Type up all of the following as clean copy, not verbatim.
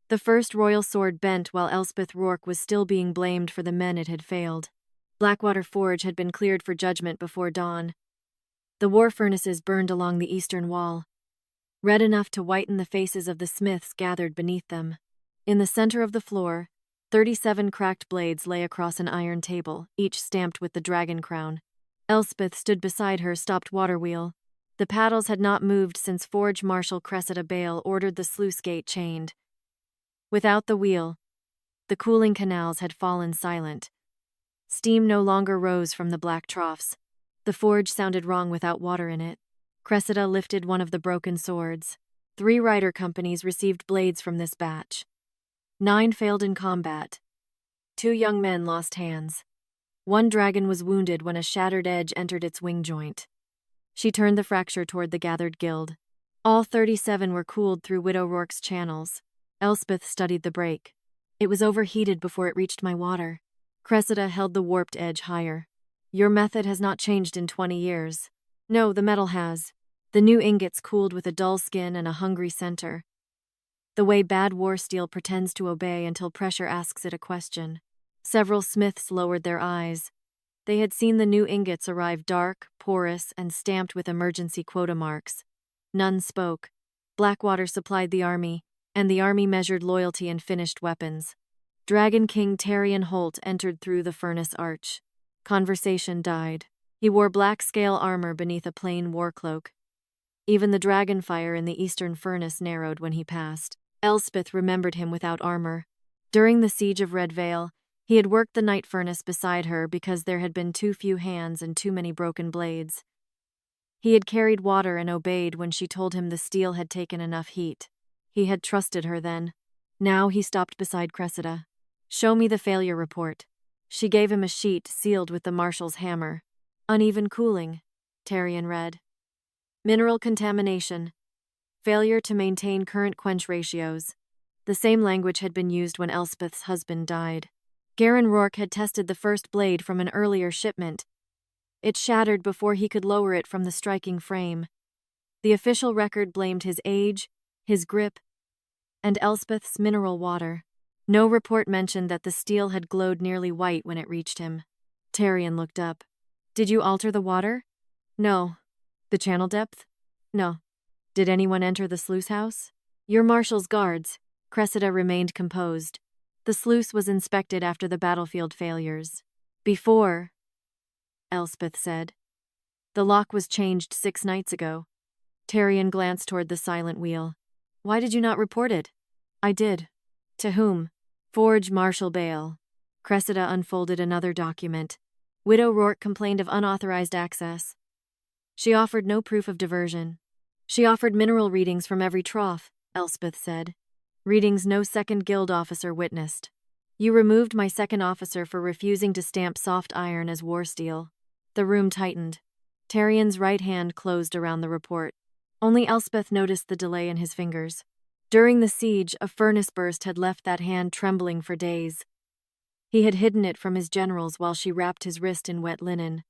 The first royal sword bent while Elspeth Rourke was still being blamed for the men it had failed. Blackwater Forge had been cleared for judgment before dawn. The war furnaces burned along the eastern wall, red enough to whiten the faces of the smiths gathered beneath them. In the center of the floor, 37 cracked blades lay across an iron table, each stamped with the dragon crown. Elspeth stood beside her stopped Waterwheel. The paddles had not moved since Forge Marshal Cressida Bale ordered the sluice gate chained. Without the wheel, the cooling canals had fallen silent. Steam no longer rose from the black troughs. The forge sounded wrong without water in it. Cressida lifted one of the broken swords. 3 rider companies received blades from this batch. 9 failed in combat. 2 young men lost hands. 1 dragon was wounded when a shattered edge entered its wing joint. She turned the fracture toward the gathered guild. All 37 were cooled through Widow Rourke's channels. Elspeth studied the break. It was overheated before it reached my water. Cressida held the warped edge higher. Your method has not changed in 20 years. No, the metal has. The new ingots cooled with a dull skin and a hungry center. The way bad war steel pretends to obey until pressure asks it a question. Several smiths lowered their eyes. They had seen the new ingots arrive dark, porous, and stamped with emergency quota marks. None spoke. Blackwater supplied the army, and the army measured loyalty in finished weapons. Dragon King Tarian Holt entered through the furnace arch. Conversation died. He wore black scale armor beneath a plain war cloak. Even the dragon fire in the eastern furnace narrowed when he passed. Elspeth remembered him without armor. During the siege of Red Vale, he had worked the night furnace beside her because there had been too few hands and too many broken blades. He had carried water and obeyed when she told him the steel had taken enough heat. He had trusted her then. Now he stopped beside Cressida. Show me the failure report. She gave him a sheet sealed with the marshal's hammer. Uneven cooling, Tarian read. Mineral contamination. Failure to maintain current quench ratios. The same language had been used when Elspeth's husband died. Garin Rourke had tested the first blade from an earlier shipment. It shattered before he could lower it from the striking frame. The official record blamed his age, his grip, and Elspeth's mineral water. No report mentioned that the steel had glowed nearly white when it reached him. Tarian looked up. Did you alter the water? No. The channel depth? No. Did anyone enter the sluice house? Your marshal's guards. Cressida remained composed. The sluice was inspected after the battlefield failures. Before, Elspeth said. The lock was changed 6 nights ago. Tarian glanced toward the silent wheel. Why did you not report it? I did. To whom? Forge Marshal Bale. Cressida unfolded another document. Widow Rourke complained of unauthorized access. She offered no proof of diversion. She offered mineral readings from every trough, Elspeth said. Readings no second guild officer witnessed. You removed my second officer for refusing to stamp soft iron as war steel. The room tightened. Tarian's right hand closed around the report. Only Elspeth noticed the delay in his fingers. During the siege, a furnace burst had left that hand trembling for days. He had hidden it from his generals while she wrapped his wrist in wet linen.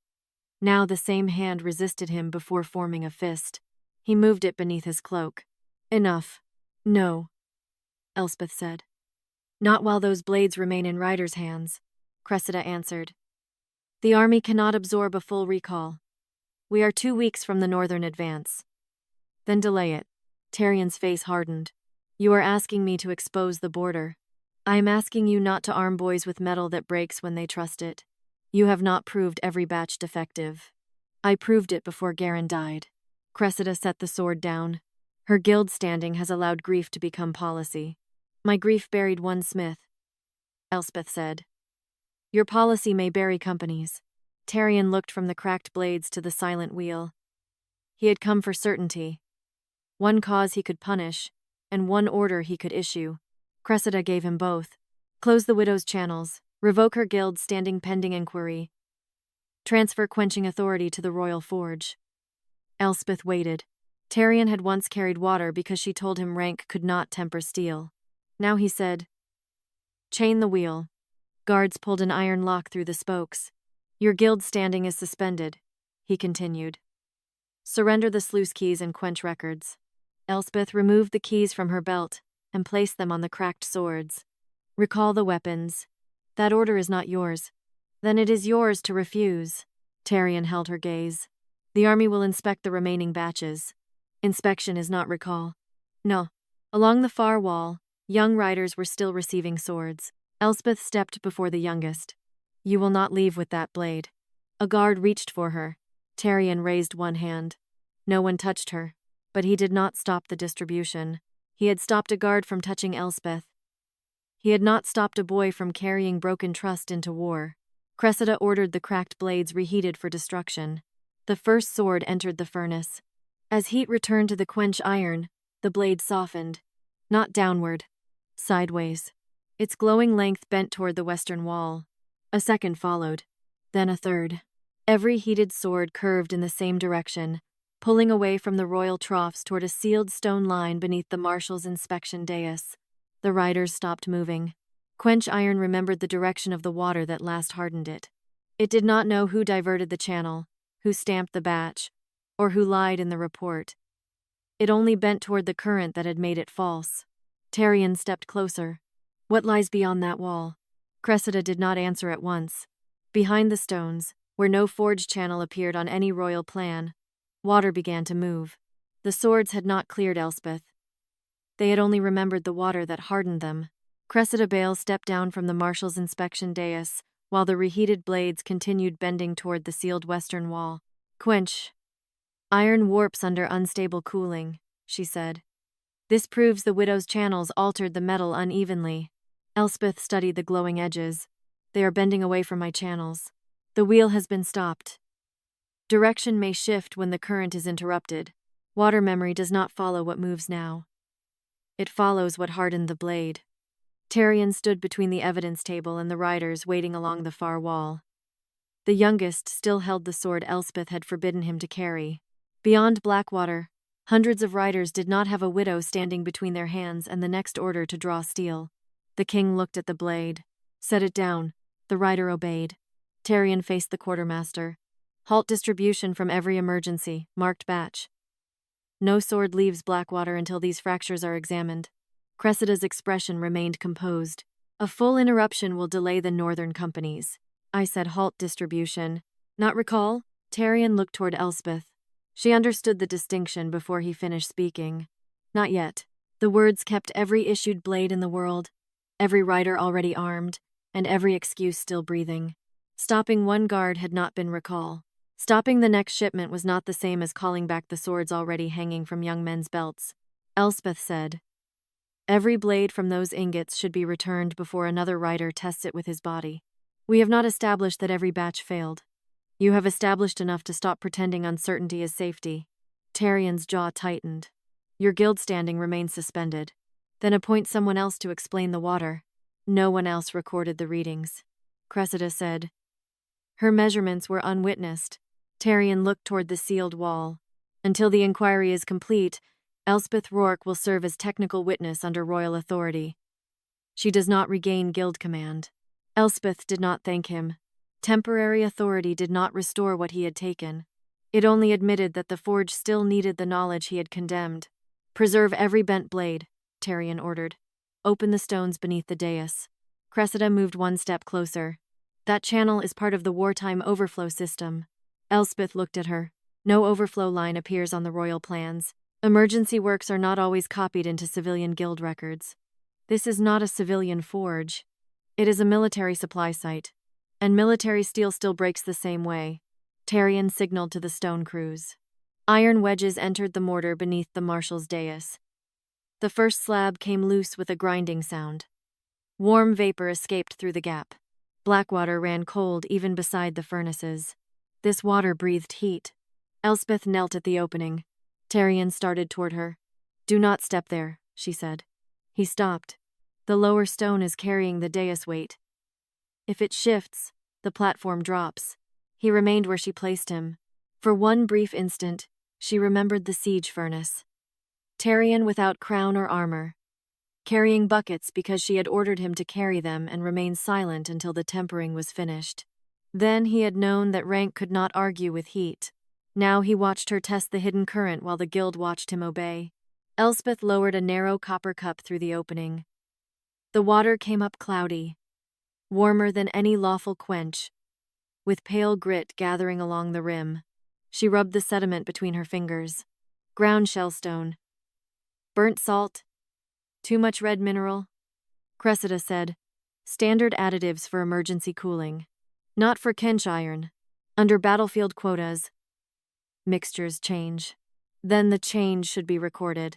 Now the same hand resisted him before forming a fist. He moved it beneath his cloak. Enough. No, Elspeth said. Not while those blades remain in riders' hands, Cressida answered. The army cannot absorb a full recall. We are 2 weeks from the northern advance. Then delay it. Tarian's face hardened. You are asking me to expose the border. I am asking you not to arm boys with metal that breaks when they trust it. You have not proved every batch defective. I proved it before Garin died. Cressida set the sword down. Her guild standing has allowed grief to become policy. My grief buried 1 smith, Elspeth said. Your policy may bury companies. Tarian looked from the cracked blades to the silent wheel. He had come for certainty. 1 cause he could punish, and 1 order he could issue. Cressida gave him both. Close the widow's channels. Revoke her guild standing pending inquiry. Transfer quenching authority to the Royal Forge. Elspeth waited. Tarian had once carried water because she told him rank could not temper steel. Now he said, chain the wheel. Guards pulled an iron lock through the spokes. Your guild standing is suspended, he continued. Surrender the sluice keys and quench records. Elspeth removed the keys from her belt. and place them on the cracked swords. Recall the weapons. That order is not yours. Then it is yours to refuse. Tarian held her gaze. The army will inspect the remaining batches. Inspection is not recall. No. Along the far wall, young riders were still receiving swords. Elspeth stepped before the youngest. You will not leave with that blade. A guard reached for her. Tarian raised one hand. No one touched her, but he did not stop the distribution. He had stopped a guard from touching Elspeth. He had not stopped a boy from carrying broken trust into war. Cressida ordered the cracked blades reheated for destruction. The first sword entered the furnace. As heat returned to the Quench-Iron, the blade softened. Not downward. Sideways. Its glowing length bent toward the western wall. A second followed. Then a third. Every heated sword curved in the same direction, pulling away from the royal troughs toward a sealed stone line beneath the marshal's inspection dais. The riders stopped moving. Quench-Iron remembered the direction of the water that last hardened it. It did not know who diverted the channel, who stamped the batch, or who lied in the report. It only bent toward the current that had made it false. Tarian stepped closer. What lies beyond that wall? Cressida did not answer at once. Behind the stones, where no forge channel appeared on any royal plan, water began to move. The swords had not cleared Elspeth. They had only remembered the water that hardened them. Cressida Bale stepped down from the marshal's inspection dais, while the reheated blades continued bending toward the sealed western wall. Quench-Iron warps under unstable cooling, she said. This proves the widow's channels altered the metal unevenly. Elspeth studied the glowing edges. They are bending away from my channels. The wheel has been stopped. Direction may shift when the current is interrupted. Water memory does not follow what moves now. It follows what hardened the blade. Tarian stood between the evidence table and the riders waiting along the far wall. The youngest still held the sword Elspeth had forbidden him to carry. Beyond Blackwater, hundreds of riders did not have a widow standing between their hands and the next order to draw steel. The king looked at the blade. Set it down. The rider obeyed. Tarian faced the quartermaster. Halt distribution from every emergency. Marked batch. No sword leaves Blackwater until these fractures are examined. Cressida's expression remained composed. A full interruption will delay the northern companies. I said halt distribution. Not recall? Tarian looked toward Elspeth. She understood the distinction before he finished speaking. Not yet. The words kept every issued blade in the world, every rider already armed, and every excuse still breathing. Stopping one guard had not been recall. Stopping the next shipment was not the same as calling back the swords already hanging from young men's belts. Elspeth said, every blade from those ingots should be returned before another rider tests it with his body. We have not established that every batch failed. You have established enough to stop pretending uncertainty is safety. Tarian's jaw tightened. Your guild standing remains suspended. Then appoint someone else to explain the water. No one else recorded the readings. Cressida said. Her measurements were unwitnessed. Tarian looked toward the sealed wall. Until the inquiry is complete, Elspeth Rourke will serve as technical witness under royal authority. She does not regain guild command. Elspeth did not thank him. Temporary authority did not restore what he had taken. It only admitted that the forge still needed the knowledge he had condemned. Preserve every bent blade, Tarian ordered. Open the stones beneath the dais. Cressida moved one step closer. That channel is part of the wartime overflow system. Elspeth looked at her. No overflow line appears on the royal plans. Emergency works are not always copied into civilian guild records. This is not a civilian forge. It is a military supply site. And military steel still breaks the same way. Tarian signaled to the stone crews. Iron wedges entered the mortar beneath the marshal's dais. The first slab came loose with a grinding sound. Warm vapor escaped through the gap. Blackwater ran cold even beside the furnaces. This water breathed heat. Elspeth knelt at the opening. Tarian started toward her. Do not step there, she said. He stopped. The lower stone is carrying the dais weight. If it shifts, the platform drops. He remained where she placed him. For one brief instant, she remembered the siege furnace. Tarian without crown or armor, carrying buckets because she had ordered him to carry them and remain silent until the tempering was finished. Then he had known that rank could not argue with heat. Now he watched her test the hidden current while the guild watched him obey. Elspeth lowered a narrow copper cup through the opening. The water came up cloudy, warmer than any lawful quench, with pale grit gathering along the rim. She rubbed the sediment between her fingers. Ground shellstone. Burnt salt. Too much red mineral. Cressida said, standard additives for emergency cooling. Not for Quench-Iron. Under battlefield quotas. Mixtures change. Then the change should be recorded.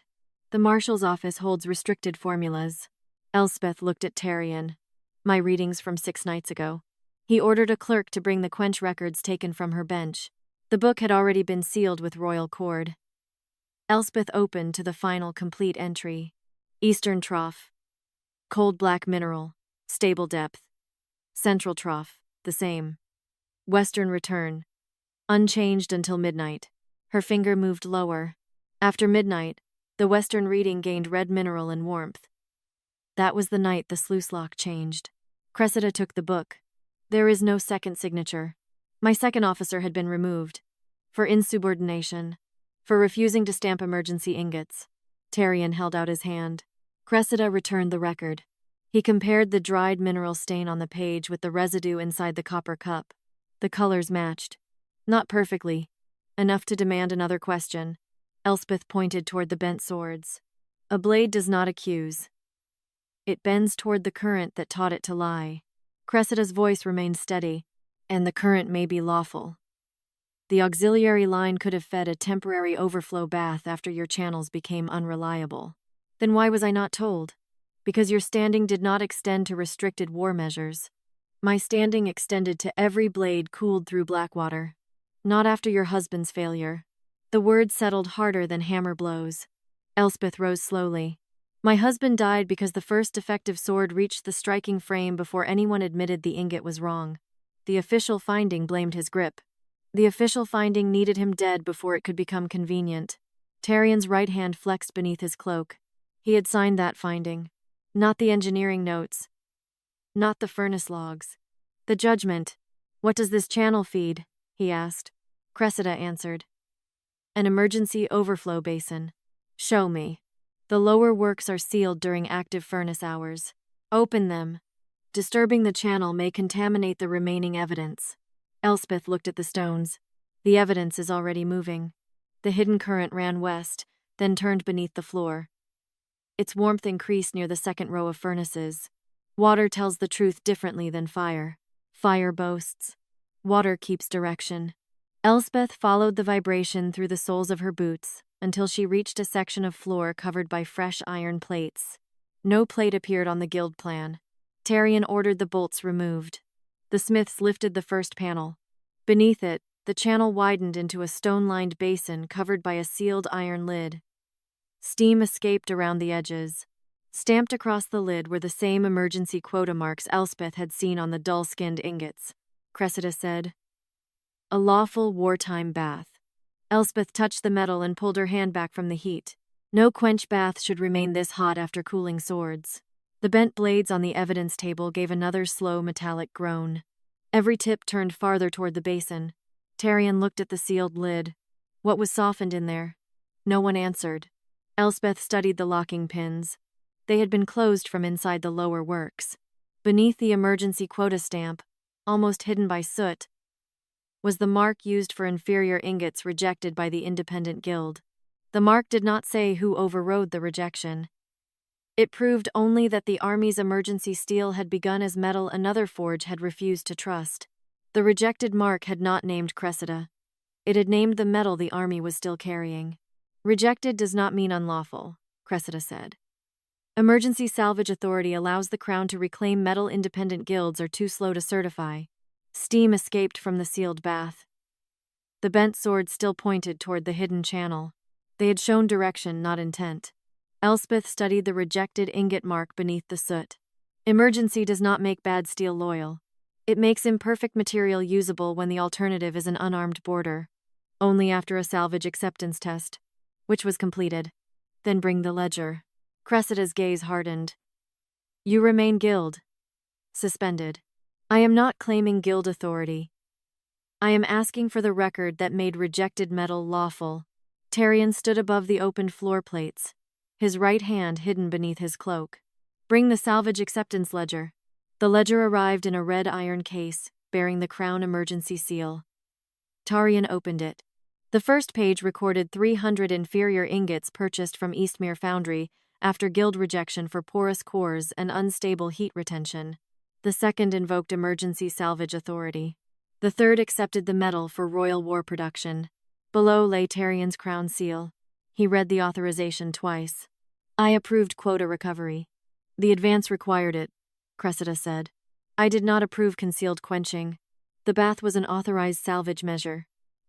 The marshal's office holds restricted formulas. Elspeth looked at Tarian. My readings from 6 nights ago. He ordered a clerk to bring the quench records taken from her bench. The book had already been sealed with royal cord. Elspeth opened to the final complete entry. Eastern trough. Cold black mineral. Stable depth. Central trough. The same. Western return. Unchanged until midnight. Her finger moved lower. After midnight, the western reading gained red mineral and warmth. That was the night the sluice lock changed. Cressida took the book. There is no second signature. My second officer had been removed. For insubordination. For refusing to stamp emergency ingots. Tarian held out his hand. Cressida returned the record. He compared the dried mineral stain on the page with the residue inside the copper cup. The colors matched. Not perfectly. Enough to demand another question. Elspeth pointed toward the bent swords. A blade does not accuse. It bends toward the current that taught it to lie. Cressida's voice remained steady, and the current may be lawful. The auxiliary line could have fed a temporary overflow bath after your channels became unreliable. Then why was I not told? Because your standing did not extend to restricted war measures. My standing extended to every blade cooled through Blackwater. Not after your husband's failure. The words settled harder than hammer blows. Elspeth rose slowly. My husband died because the first defective sword reached the striking frame before anyone admitted the ingot was wrong. The official finding blamed his grip. The official finding needed him dead before it could become convenient. Tarian's right hand flexed beneath his cloak. He had signed that finding. Not the engineering notes. Not the furnace logs. The judgment. What does this channel feed? He asked. Cressida answered. An emergency overflow basin. Show me. The lower works are sealed during active furnace hours. Open them. Disturbing the channel may contaminate the remaining evidence. Elspeth looked at the stones. The evidence is already moving. The hidden current ran west, then turned beneath the floor. Its warmth increased near the second row of furnaces. Water tells the truth differently than fire. Fire boasts. Water keeps direction. Elspeth followed the vibration through the soles of her boots until she reached a section of floor covered by fresh iron plates. No plate appeared on the guild plan. Tarian ordered the bolts removed. The smiths lifted the first panel. Beneath it, the channel widened into a stone-lined basin covered by a sealed iron lid. Steam escaped around the edges. Stamped across the lid were the same emergency quota marks Elspeth had seen on the dull-skinned ingots. Cressida said, "A lawful wartime bath." Elspeth touched the metal and pulled her hand back from the heat. No quench bath should remain this hot after cooling swords. The bent blades on the evidence table gave another slow metallic groan. Every tip turned farther toward the basin. Tarian looked at the sealed lid. What was softened in there? No one answered. Elspeth studied the locking pins. They had been closed from inside the lower works. Beneath the emergency quota stamp, almost hidden by soot, was the mark used for inferior ingots rejected by the independent guild. The mark did not say who overrode the rejection. It proved only that the army's emergency steel had begun as metal another forge had refused to trust. The rejected mark had not named Cressida. It had named the metal the army was still carrying. Rejected does not mean unlawful, Cressida said. Emergency salvage authority allows the crown to reclaim metal independent guilds are too slow to certify. Steam escaped from the sealed bath. The bent sword still pointed toward the hidden channel. They had shown direction, not intent. Elspeth studied the rejected ingot mark beneath the soot. Emergency does not make bad steel loyal. It makes imperfect material usable when the alternative is an unarmed border. Only after a salvage acceptance test, which was completed. Then bring the ledger. Cressida's gaze hardened. You remain guild. Suspended. I am not claiming guild authority. I am asking for the record that made rejected metal lawful. Tarian stood above the opened floor plates. his right hand hidden beneath his cloak. "Bring the salvage acceptance ledger." The ledger arrived in a red iron case, bearing the Crown emergency seal. Tarian opened it. The first page recorded 300 inferior ingots purchased from Eastmere Foundry after guild rejection for porous cores and unstable heat retention. The second invoked emergency salvage authority. The third accepted the metal for royal war production. Below lay Tarian's crown seal. He read the authorization twice. "I approved quota recovery. The advance required it," Cressida said. "I did not approve concealed quenching. The bath was an authorized salvage measure."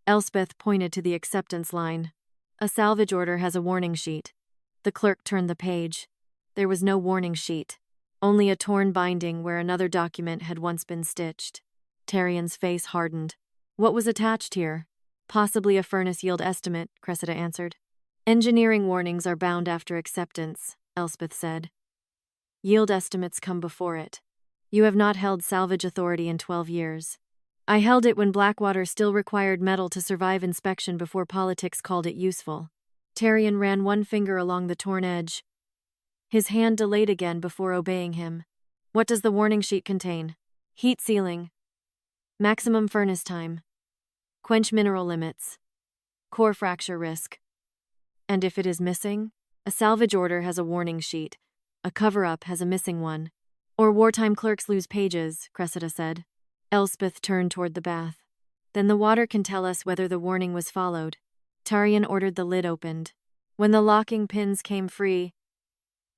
Elspeth pointed to the acceptance line. "A salvage order has a warning sheet." The clerk turned the page. There was no warning sheet, only a torn binding where another document had once been stitched. Tarian's face hardened. "What was attached here?" "Possibly a furnace yield estimate," Cressida answered. "Engineering warnings are bound after acceptance," Elspeth said. "Yield estimates come before it. You have not held salvage authority in 12 years. I held it when Blackwater still required metal to survive inspection before politics called it useful." Tarian ran one finger along the torn edge. His hand delayed again before obeying him. "What does the warning sheet contain?" "Heat ceiling. Maximum furnace time. Quench mineral limits. Core fracture risk." "And if it is missing?" "A salvage order has a warning sheet. A cover-up has a missing one. Or wartime clerks lose pages," Cressida said. Elspeth turned toward the bath. "Then the water can tell us whether the warning was followed." Tarian ordered the lid opened. When the locking pins came free,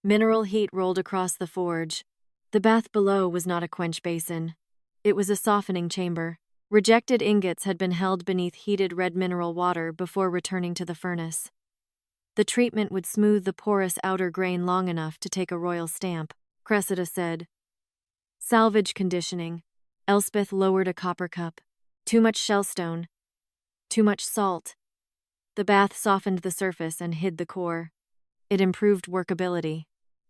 mineral heat rolled across the forge. The bath below was not a quench basin. It was a softening chamber. Rejected ingots had been held beneath heated red mineral water before returning to the furnace. The treatment would smooth the porous outer grain long enough to take a royal stamp, Cressida said. "Salvage conditioning." Elspeth lowered a copper cup. "Too much shellstone. Too much salt." The bath softened the surface and hid the core. It improved workability.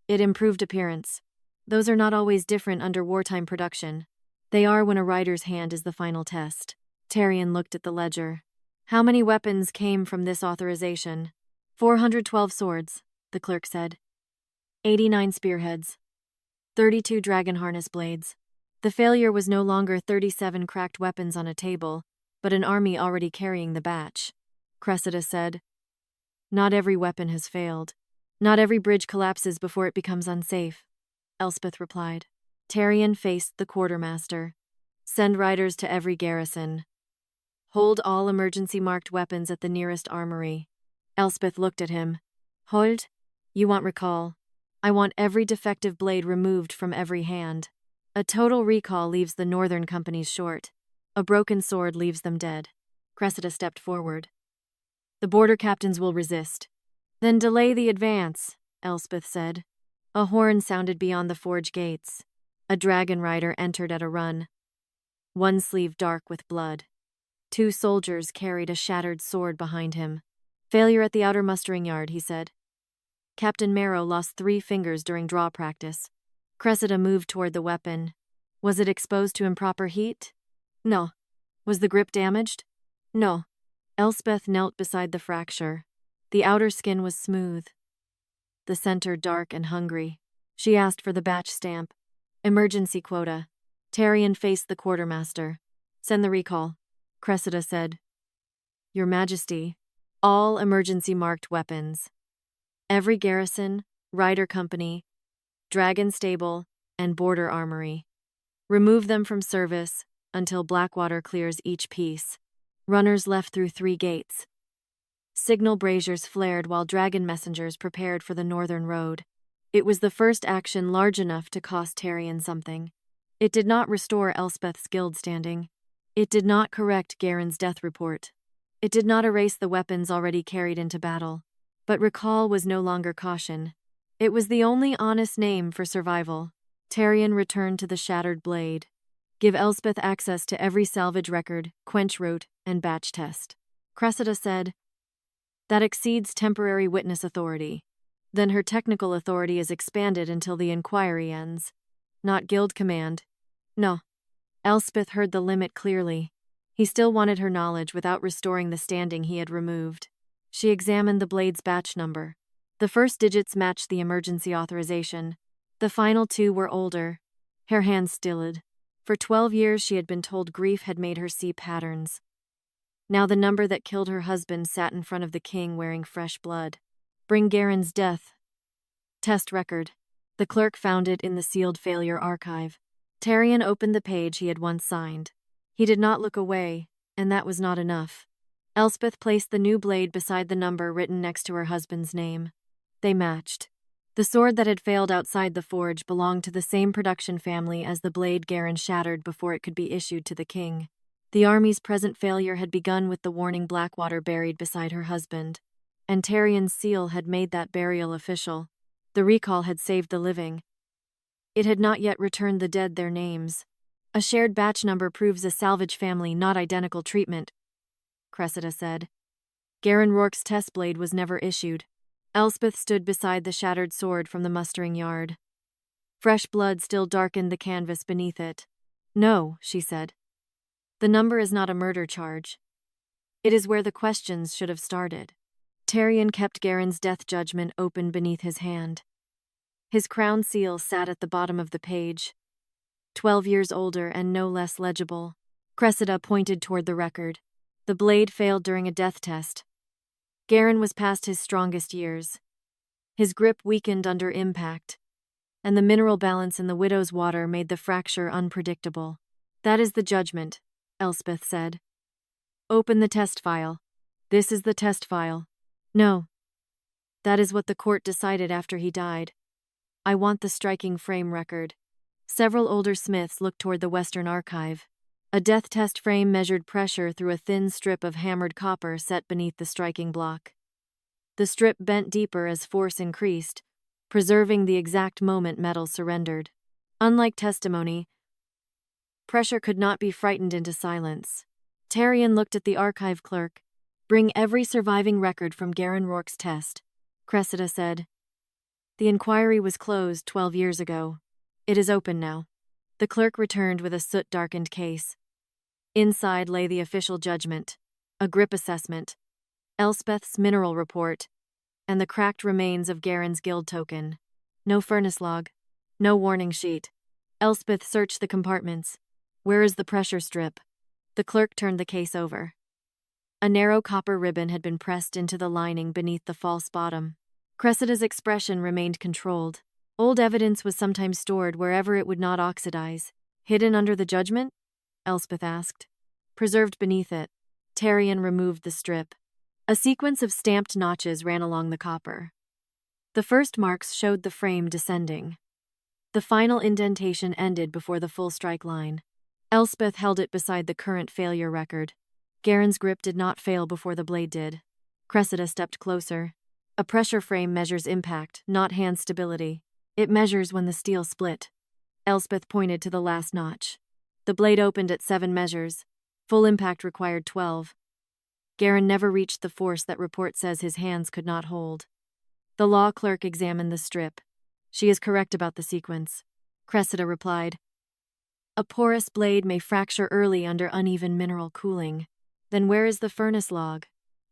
It improved appearance. Those are not always different under wartime production. They are when a rider's hand is the final test. Tarian looked at the ledger. "How many weapons came from this authorization?" 412 swords, the clerk said. 89 spearheads. 32 dragon harness blades. The failure was no longer 37 cracked weapons on a table, but an army already carrying the batch. Cressida said, "Not every weapon has failed. Not every bridge collapses before it becomes unsafe," Elspeth replied. Tarian faced the quartermaster. "Send riders to every garrison. Hold all emergency-marked weapons at the nearest armory." Elspeth looked at him. "Hold? You want recall? I want every defective blade removed from every hand. A total recall leaves the Northern companies short. A broken sword leaves them dead." Cressida stepped forward. "The border captains will resist." "Then delay the advance," Elspeth said. A horn sounded beyond the forge gates. A dragon rider entered at a run, one sleeve dark with blood. 2 soldiers carried a shattered sword behind him. "Failure at the outer mustering yard," he said. Captain Marrow lost 3 fingers during draw practice. Cressida moved toward the weapon. "Was it exposed to improper heat?" "No." "Was the grip damaged?" "No." Elspeth knelt beside the fracture. The outer skin was smooth, the center dark and hungry. She asked for the batch stamp. "Emergency quota." Tarian faced the quartermaster. "Send the recall," Cressida said. "Your Majesty, all emergency-marked weapons. Every garrison, rider company, dragon stable, and border armory. Remove them from service until Blackwater clears each piece." Runners left through 3 gates. Signal braziers flared while dragon messengers prepared for the northern road. It was the first action large enough to cost Tarian something. It did not restore Elspeth's guild standing. It did not correct Garen's death report. It did not erase the weapons already carried into battle. But recall was no longer caution. It was the only honest name for survival. Tarian returned to the shattered blade. "Give Elspeth access to every salvage record, quench route, and batch test." Cressida said, "That exceeds temporary witness authority. Then her technical authority is expanded until the inquiry ends. Not guild command." "No." Elspeth heard the limit clearly. He still wanted her knowledge without restoring the standing he had removed. She examined the blade's batch number. The first digits matched the emergency authorization. The final two were older. Her hands stilled. For 12 years she had been told grief had made her see patterns. Now the number that killed her husband sat in front of the king wearing fresh blood. Bring Garen's death. Test record. The clerk found it in the sealed failure archive. Tarian opened the page he had once signed. He did not look away, and that was not enough. Elspeth placed the new blade beside the number written next to her husband's name. They matched. The sword that had failed outside the forge belonged to the same production family as the blade Garen shattered before it could be issued to the king. The army's present failure had begun with the warning Blackwater buried beside her husband, and Tarian's seal had made that burial official. The recall had saved the living. It had not yet returned the dead their names. A shared batch number proves a salvage family, not identical treatment, Cressida said. Garen Rourke's test blade was never issued. Elspeth stood beside the shattered sword from the mustering yard. Fresh blood still darkened the canvas beneath it. No, she said. The number is not a murder charge. It is where the questions should have started. Tarian kept Garen's death judgment open beneath his hand. His crown seal sat at the bottom of the page. 12 years older and no less legible. Cressida pointed toward the record. The blade failed during a death test. Garen was past his strongest years. His grip weakened under impact, and the mineral balance in the widow's water made the fracture unpredictable. That is the judgment, Elspeth said. Open the test file. This is the test file. No. That is what the court decided after he died. I want the striking frame record. Several older smiths looked toward the Western Archive. A death test frame measured pressure through a thin strip of hammered copper set beneath the striking block. The strip bent deeper as force increased, preserving the exact moment metal surrendered. Unlike testimony, pressure could not be frightened into silence. Tarian looked at the archive clerk. Bring every surviving record from Garen Rourke's test, Cressida said. The inquiry was closed 12 years ago. It is open now. The clerk returned with a soot-darkened case. Inside lay the official judgment, a grip assessment, Elspeth's mineral report, and the cracked remains of Garen's guild token. No furnace log, no warning sheet. Elspeth searched the compartments. Where is the pressure strip? The clerk turned the case over. A narrow copper ribbon had been pressed into the lining beneath the false bottom. Cressida's expression remained controlled. Old evidence was sometimes stored wherever it would not oxidize. Hidden under the judgment? Elspeth asked. Preserved beneath it. Tarian removed the strip. A sequence of stamped notches ran along the copper. The first marks showed the frame descending. The final indentation ended before the full strike line. Elspeth held it beside the current failure record. Garen's grip did not fail before the blade did. Cressida stepped closer. A pressure frame measures impact, not hand stability. It measures when the steel split. Elspeth pointed to the last notch. The blade opened at 7 measures. Full impact required 12. Garen never reached the force that report says his hands could not hold. The law clerk examined the strip. She is correct about the sequence, Cressida replied. A porous blade may fracture early under uneven mineral cooling. Then where is the furnace log?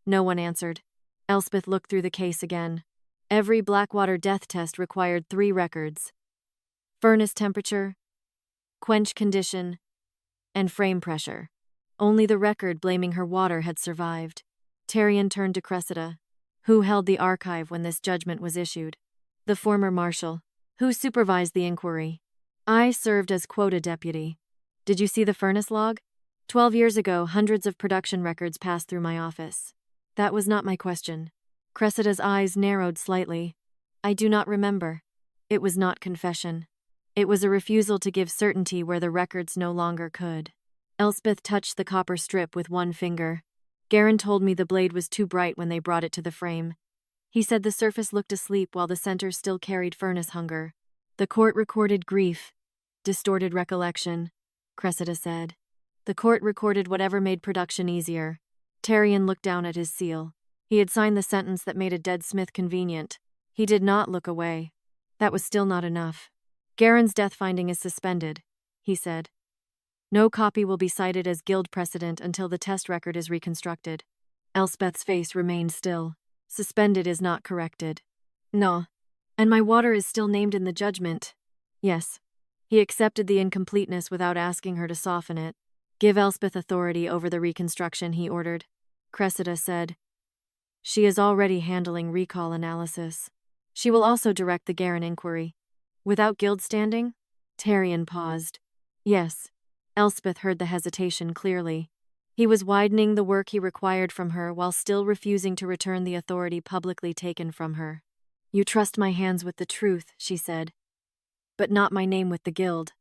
No one answered. Elspeth looked through the case again. Every Blackwater death test required 3 records. Furnace temperature, quench condition, and frame pressure. Only the record blaming her water had survived. Tarian turned to Cressida. Who held the archive when this judgment was issued? The former marshal. Who supervised the inquiry? I served as quota deputy. Did you see the furnace log? 12 years ago, hundreds of production records passed through my office. That was not my question. Cressida's eyes narrowed slightly. I do not remember. It was not confession. It was a refusal to give certainty where the records no longer could. Elspeth touched the copper strip with one finger. Garen told me the blade was too bright when they brought it to the frame. He said the surface looked asleep while the center still carried furnace hunger. The court recorded grief, distorted recollection, Cressida said. The court recorded whatever made production easier. Tarian looked down at his seal. He had signed the sentence that made a dead smith convenient. He did not look away. That was still not enough. Garen's death finding is suspended, he said. No copy will be cited as guild precedent until the test record is reconstructed. Elspeth's face remained still. Suspended is not corrected. No. And my water is still named in the judgment. Yes. He accepted the incompleteness without asking her to soften it. Give Elspeth authority over the reconstruction, he ordered. Cressida said. She is already handling recall analysis. She will also direct the Garen inquiry. Without guild standing? Tarian paused. Yes. Elspeth heard the hesitation clearly. He was widening the work he required from her while still refusing to return the authority publicly taken from her. You trust my hands with the truth, she said. But not my name with the guild.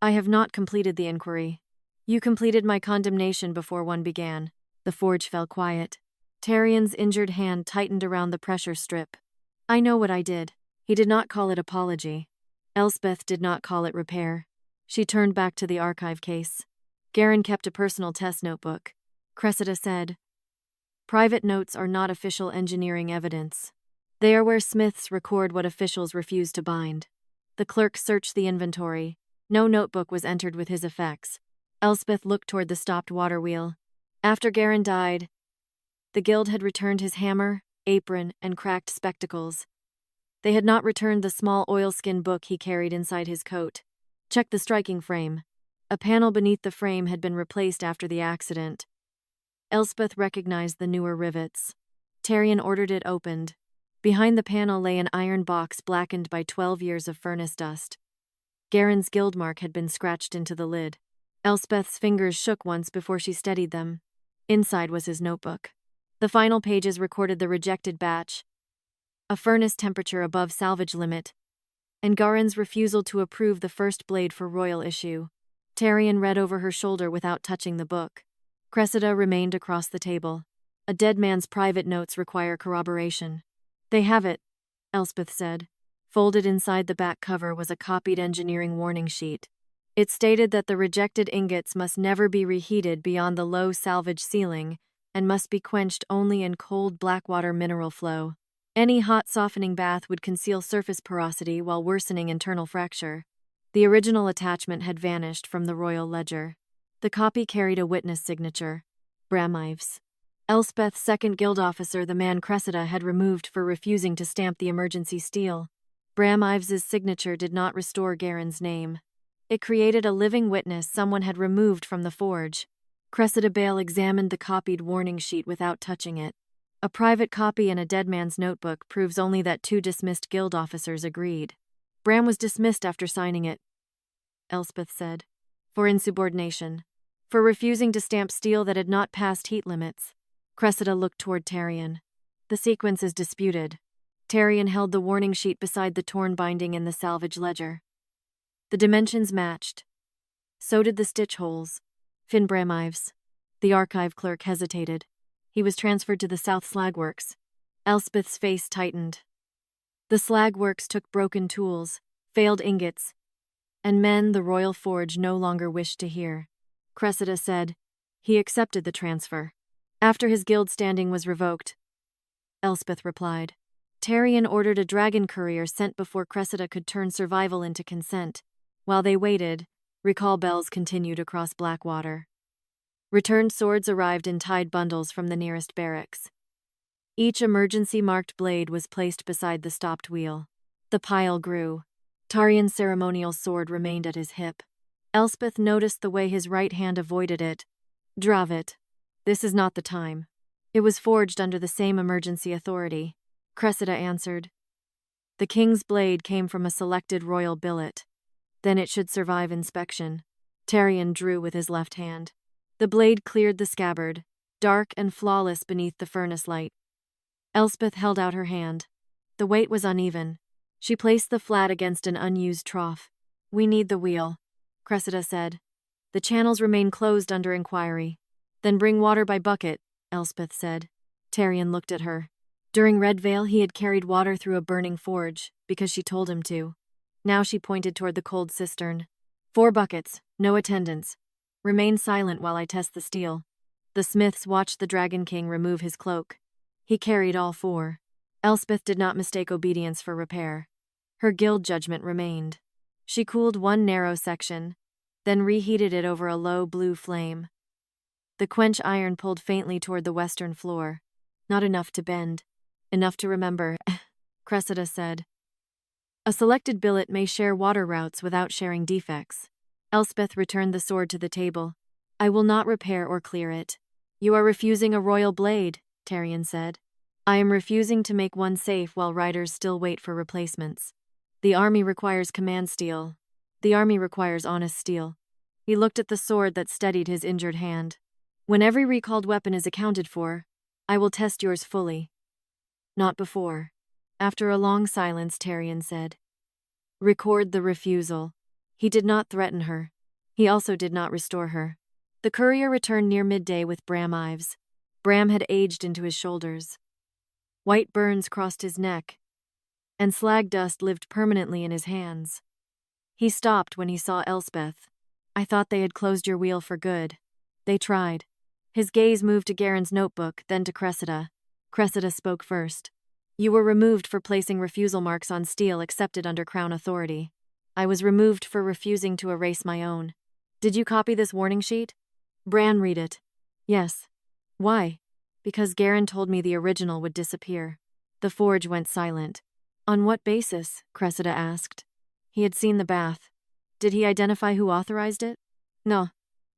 I have not completed the inquiry. You completed my condemnation before one began. The forge fell quiet. Tarian's injured hand tightened around the pressure strip. I know what I did. He did not call it apology. Elspeth did not call it repair. She turned back to the archive case. Garen kept a personal test notebook. Cressida said, Private notes are not official engineering evidence. They are where smiths record what officials refuse to bind. The clerk searched the inventory. No notebook was entered with his effects. Elspeth looked toward the stopped water wheel. After Garen died, the guild had returned his hammer, apron, and cracked spectacles. They had not returned the small oilskin book he carried inside his coat. Check the striking frame. A panel beneath the frame had been replaced after the accident. Elspeth recognized the newer rivets. Tarian ordered it opened. Behind the panel lay an iron box blackened by 12 years of furnace dust. Garen's guild mark had been scratched into the lid. Elspeth's fingers shook once before she steadied them. Inside was his notebook. The final pages recorded the rejected batch, a furnace temperature above salvage limit, and Garen's refusal to approve the first blade for royal issue. Tarian read over her shoulder without touching the book. Cressida remained across the table. A dead man's private notes require corroboration. They have it, Elspeth said. Folded inside the back cover was a copied engineering warning sheet. It stated that the rejected ingots must never be reheated beyond the low salvage ceiling and must be quenched only in cold Blackwater mineral flow. Any hot softening bath would conceal surface porosity while worsening internal fracture. The original attachment had vanished from the royal ledger. The copy carried a witness signature, Bram-Ives. Elspeth's second guild officer, the man Cressida had removed for refusing to stamp the emergency steel. Bram-Ives's signature did not restore Garen's name. It created a living witness someone had removed from the forge. Cressida Bale examined the copied warning sheet without touching it. A private copy in a dead man's notebook proves only that 2 dismissed guild officers agreed. Bram was dismissed after signing it, Elspeth said. For insubordination. For refusing to stamp steel that had not passed heat limits. Cressida looked toward Tarian. The sequence is disputed. Tarian held the warning sheet beside the torn binding in the salvage ledger. The dimensions matched. So did the stitch holes. Finn Bram-Ives. The archive clerk hesitated. He was transferred to the South Slag Works. Elspeth's face tightened. The slag works took broken tools, failed ingots, and men the royal forge no longer wished to hear. Cressida said. He accepted the transfer. After his guild standing was revoked. Elspeth replied. Tarian ordered a dragon courier sent before Cressida could turn survival into consent. While they waited, recall bells continued across Blackwater. Returned swords arrived in tied bundles from the nearest barracks. Each emergency-marked blade was placed beside the stopped wheel. The pile grew. Tarian's ceremonial sword remained at his hip. Elspeth noticed the way his right hand avoided it. Drav it. This is not the time. It was forged under the same emergency authority. Cressida answered. The king's blade came from a selected royal billet. Then it should survive inspection. Tarian drew with his left hand. The blade cleared the scabbard, dark and flawless beneath the furnace light. Elspeth held out her hand. The weight was uneven. She placed the flat against an unused trough. We need the wheel, Cressida said. The channels remain closed under inquiry. Then bring water by bucket, Elspeth said. Tarian looked at her. During Red Veil he had carried water through a burning forge, because she told him to. Now she pointed toward the cold cistern. 4 buckets, no attendants. Remain silent while I test the steel. The smiths watched the Dragon King remove his cloak. He carried all 4. Elspeth did not mistake obedience for repair. Her guild judgment remained. She cooled one narrow section, then reheated it over a low blue flame. The Quench-Iron pulled faintly toward the western floor. Not enough to bend. Enough to remember. Cressida said. A selected billet may share water routes without sharing defects. Elspeth returned the sword to the table. I will not repair or clear it. You are refusing a royal blade, Tarian said. I am refusing to make one safe while riders still wait for replacements. The army requires command steel. The army requires honest steel. He looked at the sword that steadied his injured hand. When every recalled weapon is accounted for, I will test yours fully. Not before. After a long silence, Tarian said. Record the refusal. He did not threaten her. He also did not restore her. The courier returned near midday with Bram Ives. Bram had aged into his shoulders. White burns crossed his neck, and slag dust lived permanently in his hands. He stopped when he saw Elspeth. I thought they had closed your wheel for good. They tried. His gaze moved to Garen's notebook, then to Cressida. Cressida spoke first. You were removed for placing refusal marks on steel accepted under Crown authority. I was removed for refusing to erase my own. Did you copy this warning sheet? Bran read it. Yes. Why? Because Garen told me the original would disappear. The forge went silent. On what basis? Cressida asked. He had seen the bath. Did he identify who authorized it? No.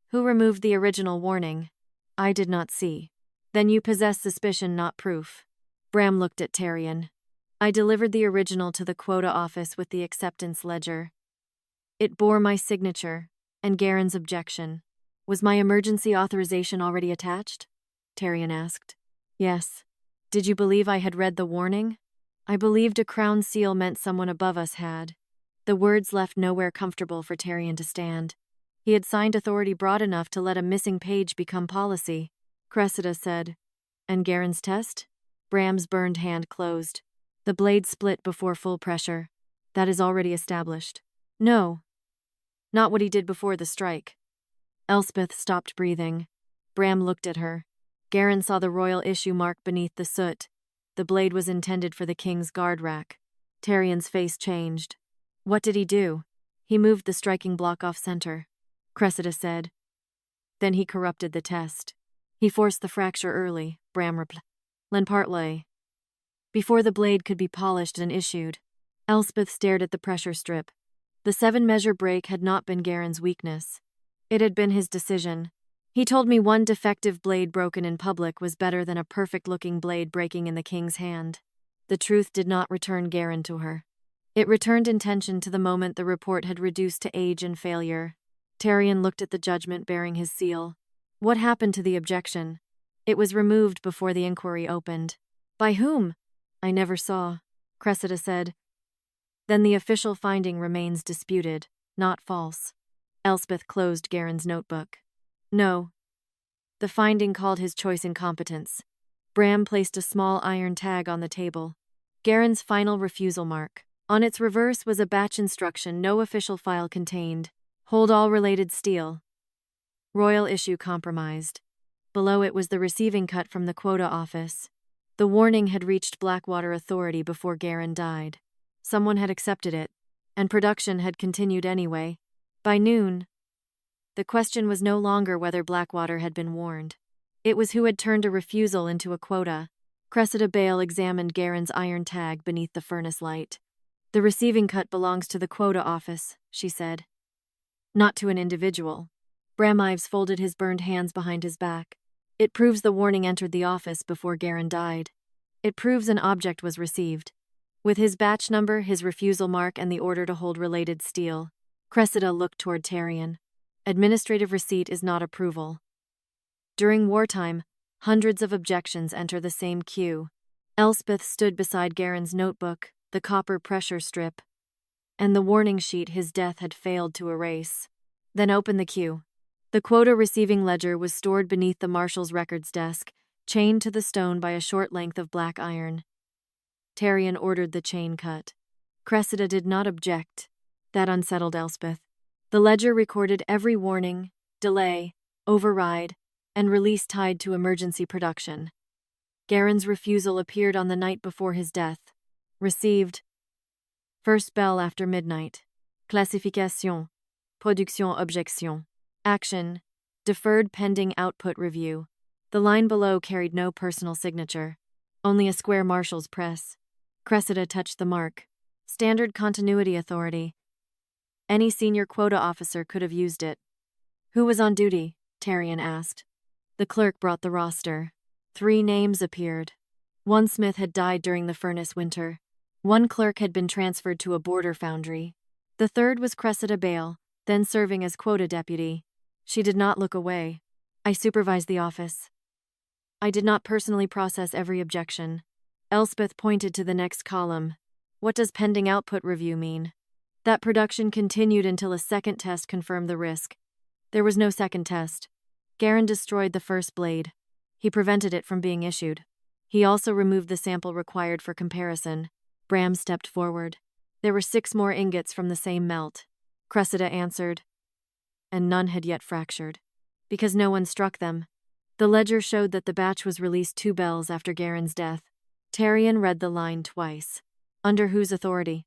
Who removed the original warning? I did not see. Then you possess suspicion, not proof. Bram looked at Tarian. I delivered the original to the quota office with the acceptance ledger. It bore my signature, and Garen's objection. Was my emergency authorization already attached? Tarian asked. Yes. Did you believe I had read the warning? I believed a crown seal meant someone above us had. The words left nowhere comfortable for Tarian to stand. He had signed authority broad enough to let a missing page become policy. Cressida said. And Garen's test? Bram's burned hand closed. The blade split before full pressure. That is already established. No. Not what he did before the strike. Elspeth stopped breathing. Bram looked at her. Garen saw the royal issue mark beneath the soot. The blade was intended for the king's guard rack. Tarian's face changed. What did he do? He moved the striking block off center. Cressida said. Then he corrupted the test. He forced the fracture early, Bram replied. Len Partley. Before the blade could be polished and issued, Elspeth stared at the pressure strip. The 7-measure break had not been Garen's weakness. It had been his decision. He told me one defective blade broken in public was better than a perfect-looking blade breaking in the king's hand. The truth did not return Garen to her. It returned intention to the moment the report had reduced to age and failure. Tarian looked at the judgment bearing his seal. What happened to the objection? It was removed before the inquiry opened. By whom? I never saw, Cressida said. Then the official finding remains disputed, not false. Elspeth closed Garen's notebook. No. The finding called his choice incompetence. Bram placed a small iron tag on the table. Garen's final refusal mark. On its reverse was a batch instruction no official file contained. Hold all related steel. Royal issue compromised. Below it was the receiving cut from the quota office. The warning had reached Blackwater authority before Garen died. Someone had accepted it, and production had continued anyway. By noon, the question was no longer whether Blackwater had been warned. It was who had turned a refusal into a quota. Cressida Bale examined Garen's iron tag beneath the furnace light. The receiving cut belongs to the quota office, she said. Not to an individual. Bram Ives folded his burned hands behind his back. It proves the warning entered the office before Garen died. It proves an object was received. With his batch number, his refusal mark, and the order to hold related steel. Cressida looked toward Tarian. Administrative receipt is not approval. During wartime, hundreds of objections enter the same queue. Elspeth stood beside Garen's notebook, the copper pressure strip, and the warning sheet his death had failed to erase. Then opened the queue. The quota receiving ledger was stored beneath the marshal's records desk, chained to the stone by a short length of black iron. Tarian ordered the chain cut. Cressida did not object. That unsettled Elspeth. The ledger recorded every warning, delay, override, and release tied to emergency production. Garen's refusal appeared on the night before his death. Received. First bell after midnight. Classification. Production objection. Action. Deferred pending output review. The line below carried no personal signature. Only a square marshal's press. Cressida touched the mark. Standard continuity authority. Any senior quota officer could have used it. Who was on duty? Tarian asked. The clerk brought the roster. 3 names appeared. One smith had died during the furnace winter. One clerk had been transferred to a border foundry. The third was Cressida Bale, then serving as quota deputy. She did not look away. I supervised the office. I did not personally process every objection. Elspeth pointed to the next column. What does pending output review mean? That production continued until a second test confirmed the risk. There was no second test. Garin destroyed the first blade. He prevented it from being issued. He also removed the sample required for comparison. Bram stepped forward. There were 6 more ingots from the same melt. Cressida answered. And none had yet fractured. Because no one struck them. The ledger showed that the batch was released 2 bells after Garin's death. Tarian read the line twice. Under whose authority?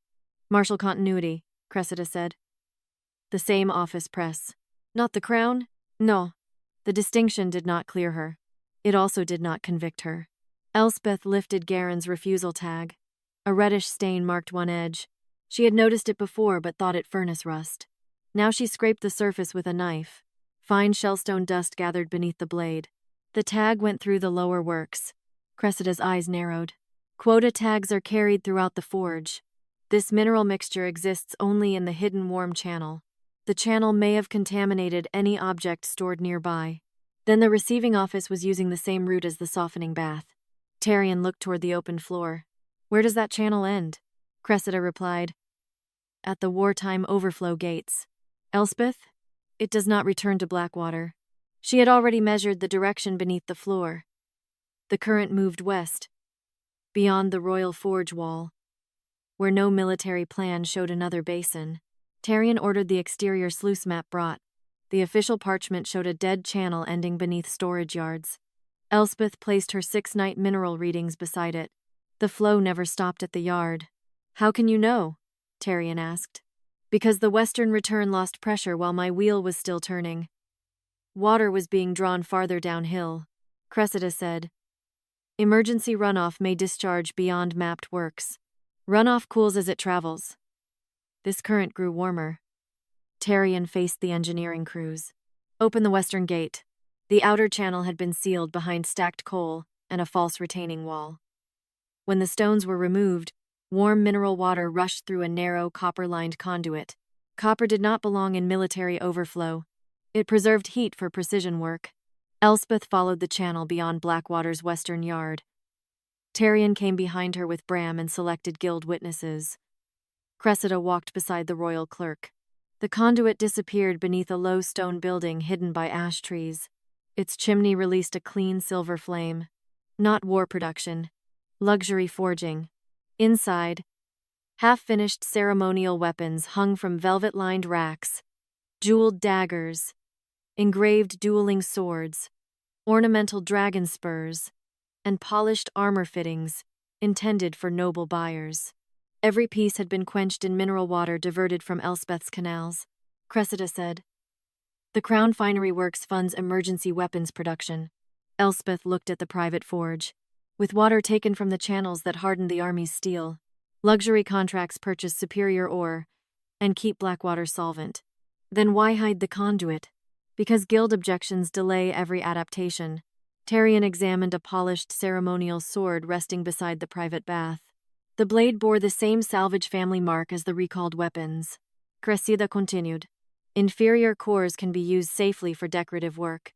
Martial continuity, Cressida said. The same office press. Not the crown? No. The distinction did not clear her. It also did not convict her. Elspeth lifted Garin's refusal tag. A reddish stain marked one edge. She had noticed it before but thought it furnace rust. Now she scraped the surface with a knife. Fine shellstone dust gathered beneath the blade. The tag went through the lower works. Cressida's eyes narrowed. Quota tags are carried throughout the forge. This mineral mixture exists only in the hidden warm channel. The channel may have contaminated any object stored nearby. Then the receiving office was using the same route as the softening bath. Tarian looked toward the open floor. Where does that channel end? Cressida replied. At the wartime overflow gates. Elspeth? It does not return to Blackwater. She had already measured the direction beneath the floor. The current moved west, beyond the royal forge wall, where no military plan showed another basin. Tarian ordered the exterior sluice map brought. The official parchment showed a dead channel ending beneath storage yards. Elspeth placed her 6-night mineral readings beside it. The flow never stopped at the yard. How can you know? Tarian asked. Because the western return lost pressure while my wheel was still turning. Water was being drawn farther downhill. Cressida said. Emergency runoff may discharge beyond mapped works. Runoff cools as it travels. This current grew warmer. Tarian faced the engineering crews. Open the western gate. The outer channel had been sealed behind stacked coal and a false retaining wall. When the stones were removed, warm mineral water rushed through a narrow copper-lined conduit. Copper did not belong in military overflow. It preserved heat for precision work. Elspeth followed the channel beyond Blackwater's western yard. Tarian came behind her with Bram and selected guild witnesses. Cressida walked beside the royal clerk. The conduit disappeared beneath a low stone building hidden by ash trees. Its chimney released a clean silver flame. Not war production. Luxury forging. Inside, half-finished ceremonial weapons hung from velvet-lined racks, jeweled daggers, engraved dueling swords, ornamental dragon spurs, and polished armor fittings intended for noble buyers. Every piece had been quenched in mineral water diverted from Elspeth's canals. Cressida said. The Crown Finery Works funds emergency weapons production. Elspeth looked at the private forge. With water taken from the channels that hardened the army's steel, luxury contracts purchase superior ore and keep Blackwater solvent. Then why hide the conduit? Because guild objections delay every adaptation. Tarian examined a polished ceremonial sword resting beside the private bath. The blade bore the same salvage family mark as the recalled weapons. Cressida continued. Inferior cores can be used safely for decorative work.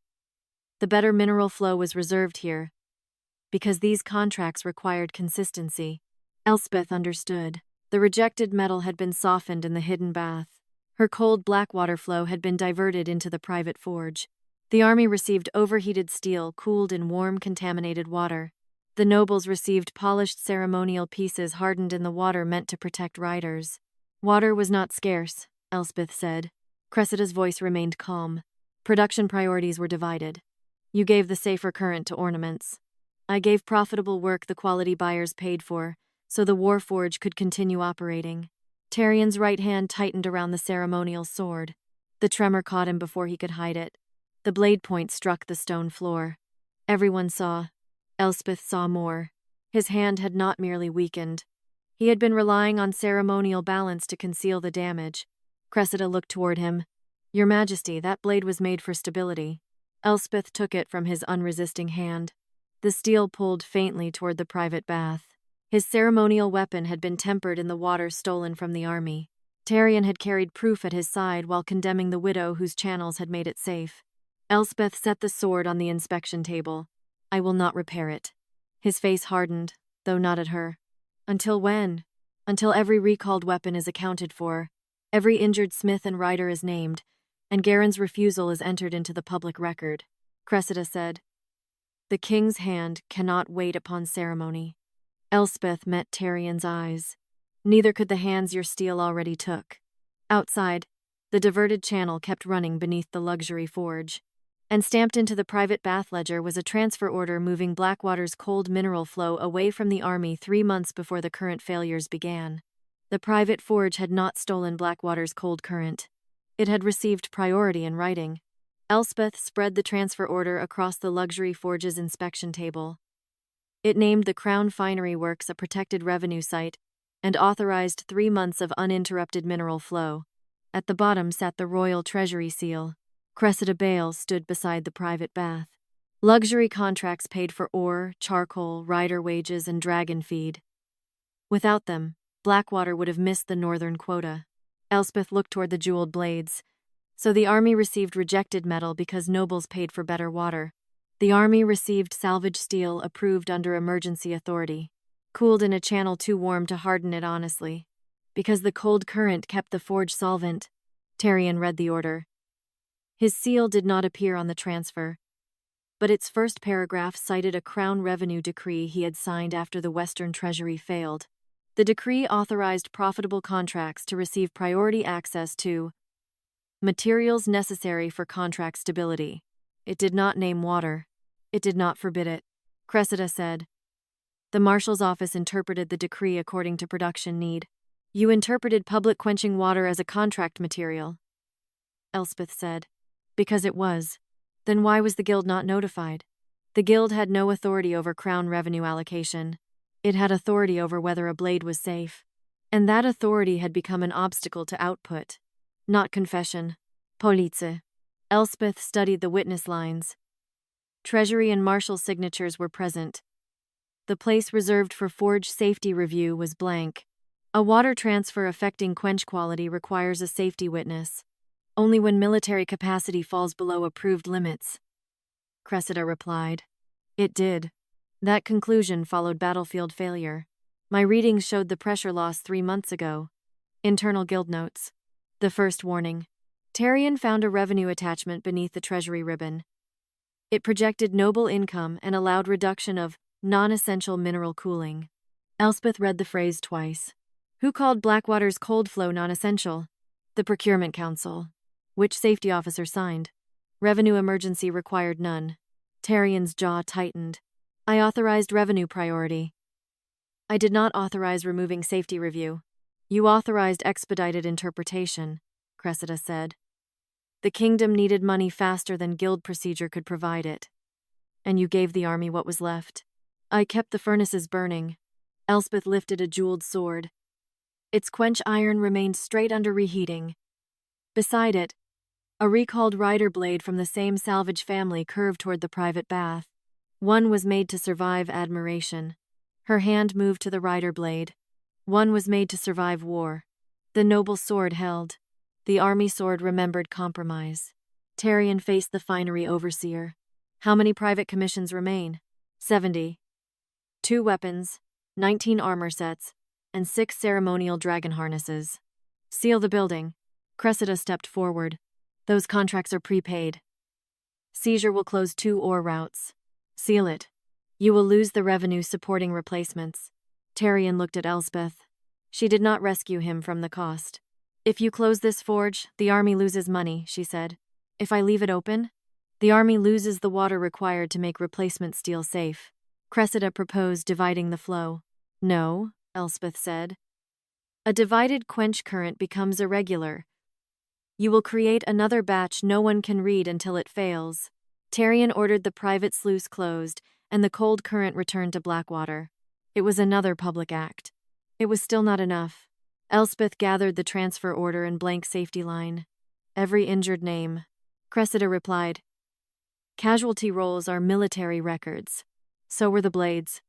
The better mineral flow was reserved here, because these contracts required consistency. Elspeth understood. The rejected metal had been softened in the hidden bath. Her cold Blackwater flow had been diverted into the private forge. The army received overheated steel cooled in warm, contaminated water. The nobles received polished ceremonial pieces hardened in the water meant to protect riders. Water was not scarce, Elspeth said. Cressida's voice remained calm. Production priorities were divided. You gave the safer current to ornaments. I gave profitable work the quality buyers paid for, so the war forge could continue operating. Tarian's right hand tightened around the ceremonial sword. The tremor caught him before he could hide it. The blade point struck the stone floor. Everyone saw. Elspeth saw more. His hand had not merely weakened. He had been relying on ceremonial balance to conceal the damage. Cressida looked toward him. "Your Majesty, that blade was made for stability." Elspeth took it from his unresisting hand. The steel pulled faintly toward the private bath. His ceremonial weapon had been tempered in the water stolen from the army. Tarian had carried proof at his side while condemning the widow whose channels had made it safe. Elspeth set the sword on the inspection table. "I will not repair it." His face hardened, though not at her. "Until when?" "Until every recalled weapon is accounted for, every injured smith and rider is named, and Garen's refusal is entered into the public record," Cressida said. "The king's hand cannot wait upon ceremony." Elspeth met Tarian's eyes. "Neither could the hands your steel already took." Outside, the diverted channel kept running beneath the luxury forge. And stamped into the private bath ledger was a transfer order moving Blackwater's cold mineral flow away from the army 3 months before the current failures began. The private forge had not stolen Blackwater's cold current. It had received priority in writing. Elspeth spread the transfer order across the luxury forge's inspection table. It named the Crown Finery Works a protected revenue site and authorized 3 months of uninterrupted mineral flow. At the bottom sat the royal treasury seal. Cressida bales stood beside the private bath. Luxury contracts paid for ore, charcoal, rider wages, and dragon feed. Without them, Blackwater would have missed the northern quota. Elspeth looked toward the jeweled blades. So the army received rejected metal because nobles paid for better water. The army received salvage steel approved under emergency authority, cooled in a channel too warm to harden it honestly. Because the cold current kept the forge solvent. Tarian read the order. His seal did not appear on the transfer, but its first paragraph cited a Crown revenue decree he had signed after the Western Treasury failed. The decree authorized profitable contracts to receive priority access to materials necessary for contract stability. It did not name water. It did not forbid it. Cressida said. The marshal's office interpreted the decree according to production need. You interpreted public quenching water as a contract material, Elspeth said. Because it was. Then why was the guild not notified? The guild had no authority over Crown revenue allocation. It had authority over whether a blade was safe. And that authority had become an obstacle to output. Not confession. Police. Elspeth studied the witness lines. Treasury and marshal signatures were present. The place reserved for forge safety review was blank. A water transfer affecting quench quality requires a safety witness. Only when military capacity falls below approved limits. Cressida replied. It did. That conclusion followed battlefield failure. My readings showed the pressure loss 3 months ago. Internal guild notes. The first warning. Tarian found a revenue attachment beneath the treasury ribbon. It projected noble income and allowed reduction of non-essential mineral cooling. Elspeth read the phrase twice. Who called Blackwater's cold flow non-essential? The Procurement Council. Which safety officer signed? Revenue emergency required none. Tarian's jaw tightened. I authorized revenue priority. I did not authorize removing safety review. You authorized expedited interpretation, Cressida said. The kingdom needed money faster than guild procedure could provide it. And you gave the army what was left. I kept the furnaces burning. Elspeth lifted a jeweled sword. Its Quench-Iron remained straight under reheating. Beside it, a recalled rider blade from the same salvage family curved toward the private bath. One was made to survive admiration. Her hand moved to the rider blade. One was made to survive war. The noble sword held. The army sword remembered compromise. Tarian faced the finery overseer. How many private commissions remain? 70. 2 weapons, 19 armor sets, and 6 ceremonial dragon harnesses. Seal the building. Cressida stepped forward. Those contracts are prepaid. Seizure will close 2 ore routes. Seal it. You will lose the revenue supporting replacements. Tarian looked at Elspeth. She did not rescue him from the cost. If you close this forge, the army loses money, she said. If I leave it open, the army loses the water required to make replacement steel safe. Cressida proposed dividing the flow. No, Elspeth said. A divided quench current becomes irregular. You will create another batch no one can read until it fails. Tarian ordered the private sluice closed, and the cold current returned to Blackwater. It was another public act. It was still not enough. Elspeth gathered the transfer order and blank safety line. Every injured name. Cressida replied. Casualty rolls are military records. So were the blades.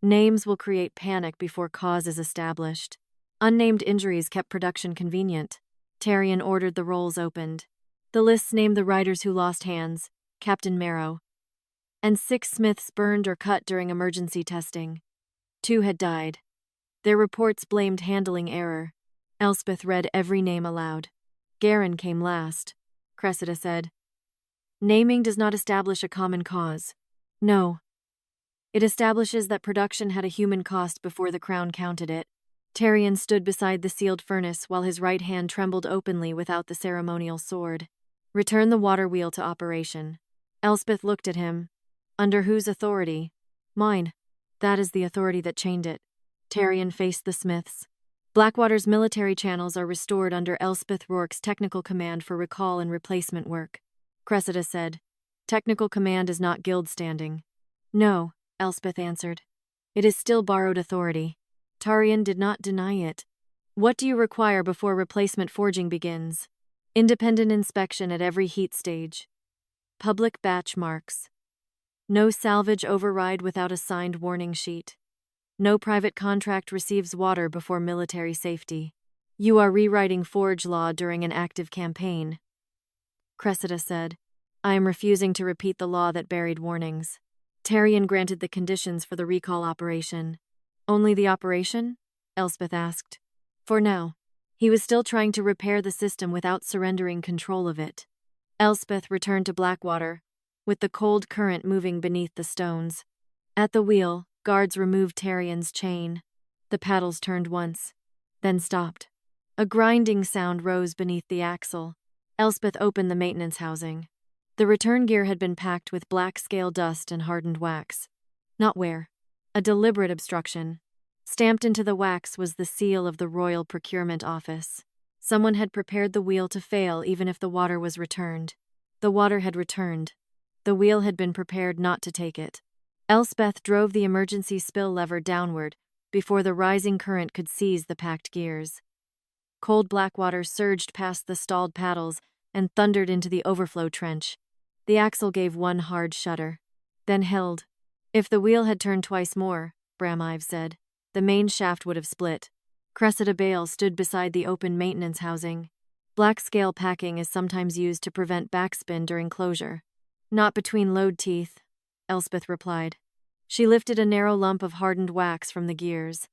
Names will create panic before cause is established. Unnamed injuries kept production convenient. Tarian ordered the rolls opened. The lists named the riders who lost hands, Captain Marrow, and 6 smiths burned or cut during emergency testing. 2 had died. Their reports blamed handling error. Elspeth read every name aloud. Garin came last, Cressida said. Naming does not establish a common cause. No. It establishes that production had a human cost before the crown counted it. Tarian stood beside the sealed furnace while his right hand trembled openly without the ceremonial sword. Return the Waterwheel to operation. Elspeth looked at him. Under whose authority? Mine. That is the authority that chained it. Tarian faced the smiths. Blackwater's military channels are restored under Elspeth Rourke's technical command for recall and replacement work. Cressida said. Technical command is not guild standing. No, Elspeth answered. It is still borrowed authority. Tarian did not deny it. What do you require before replacement forging begins? Independent inspection at every heat stage. Public batch marks. No salvage override without a signed warning sheet. No private contract receives water before military safety. You are rewriting forge law during an active campaign. Cressida said, I am refusing to repeat the law that buried warnings. Tarian granted the conditions for the recall operation. Only the operation? Elspeth asked. For now. He was still trying to repair the system without surrendering control of it. Elspeth returned to Blackwater, with the cold current moving beneath the stones. At the wheel, guards removed Tarian's chain. The paddles turned once, then stopped. A grinding sound rose beneath the axle. Elspeth opened the maintenance housing. The return gear had been packed with black scale dust and hardened wax. Not wear. A deliberate obstruction. Stamped into the wax was the seal of the Royal Procurement Office. Someone had prepared the wheel to fail even if the water was returned. The water had returned. The wheel had been prepared not to take it. Elspeth drove the emergency spill lever downward before the rising current could seize the packed gears. Cold black water surged past the stalled paddles and thundered into the overflow trench. The axle gave one hard shudder, then held. If the wheel had turned twice more, Bramive said, the main shaft would have split. Cressida Bale stood beside the open maintenance housing. Black scale packing is sometimes used to prevent backspin during closure. Not between load teeth, Elspeth replied. She lifted a narrow lump of hardened wax from the gears.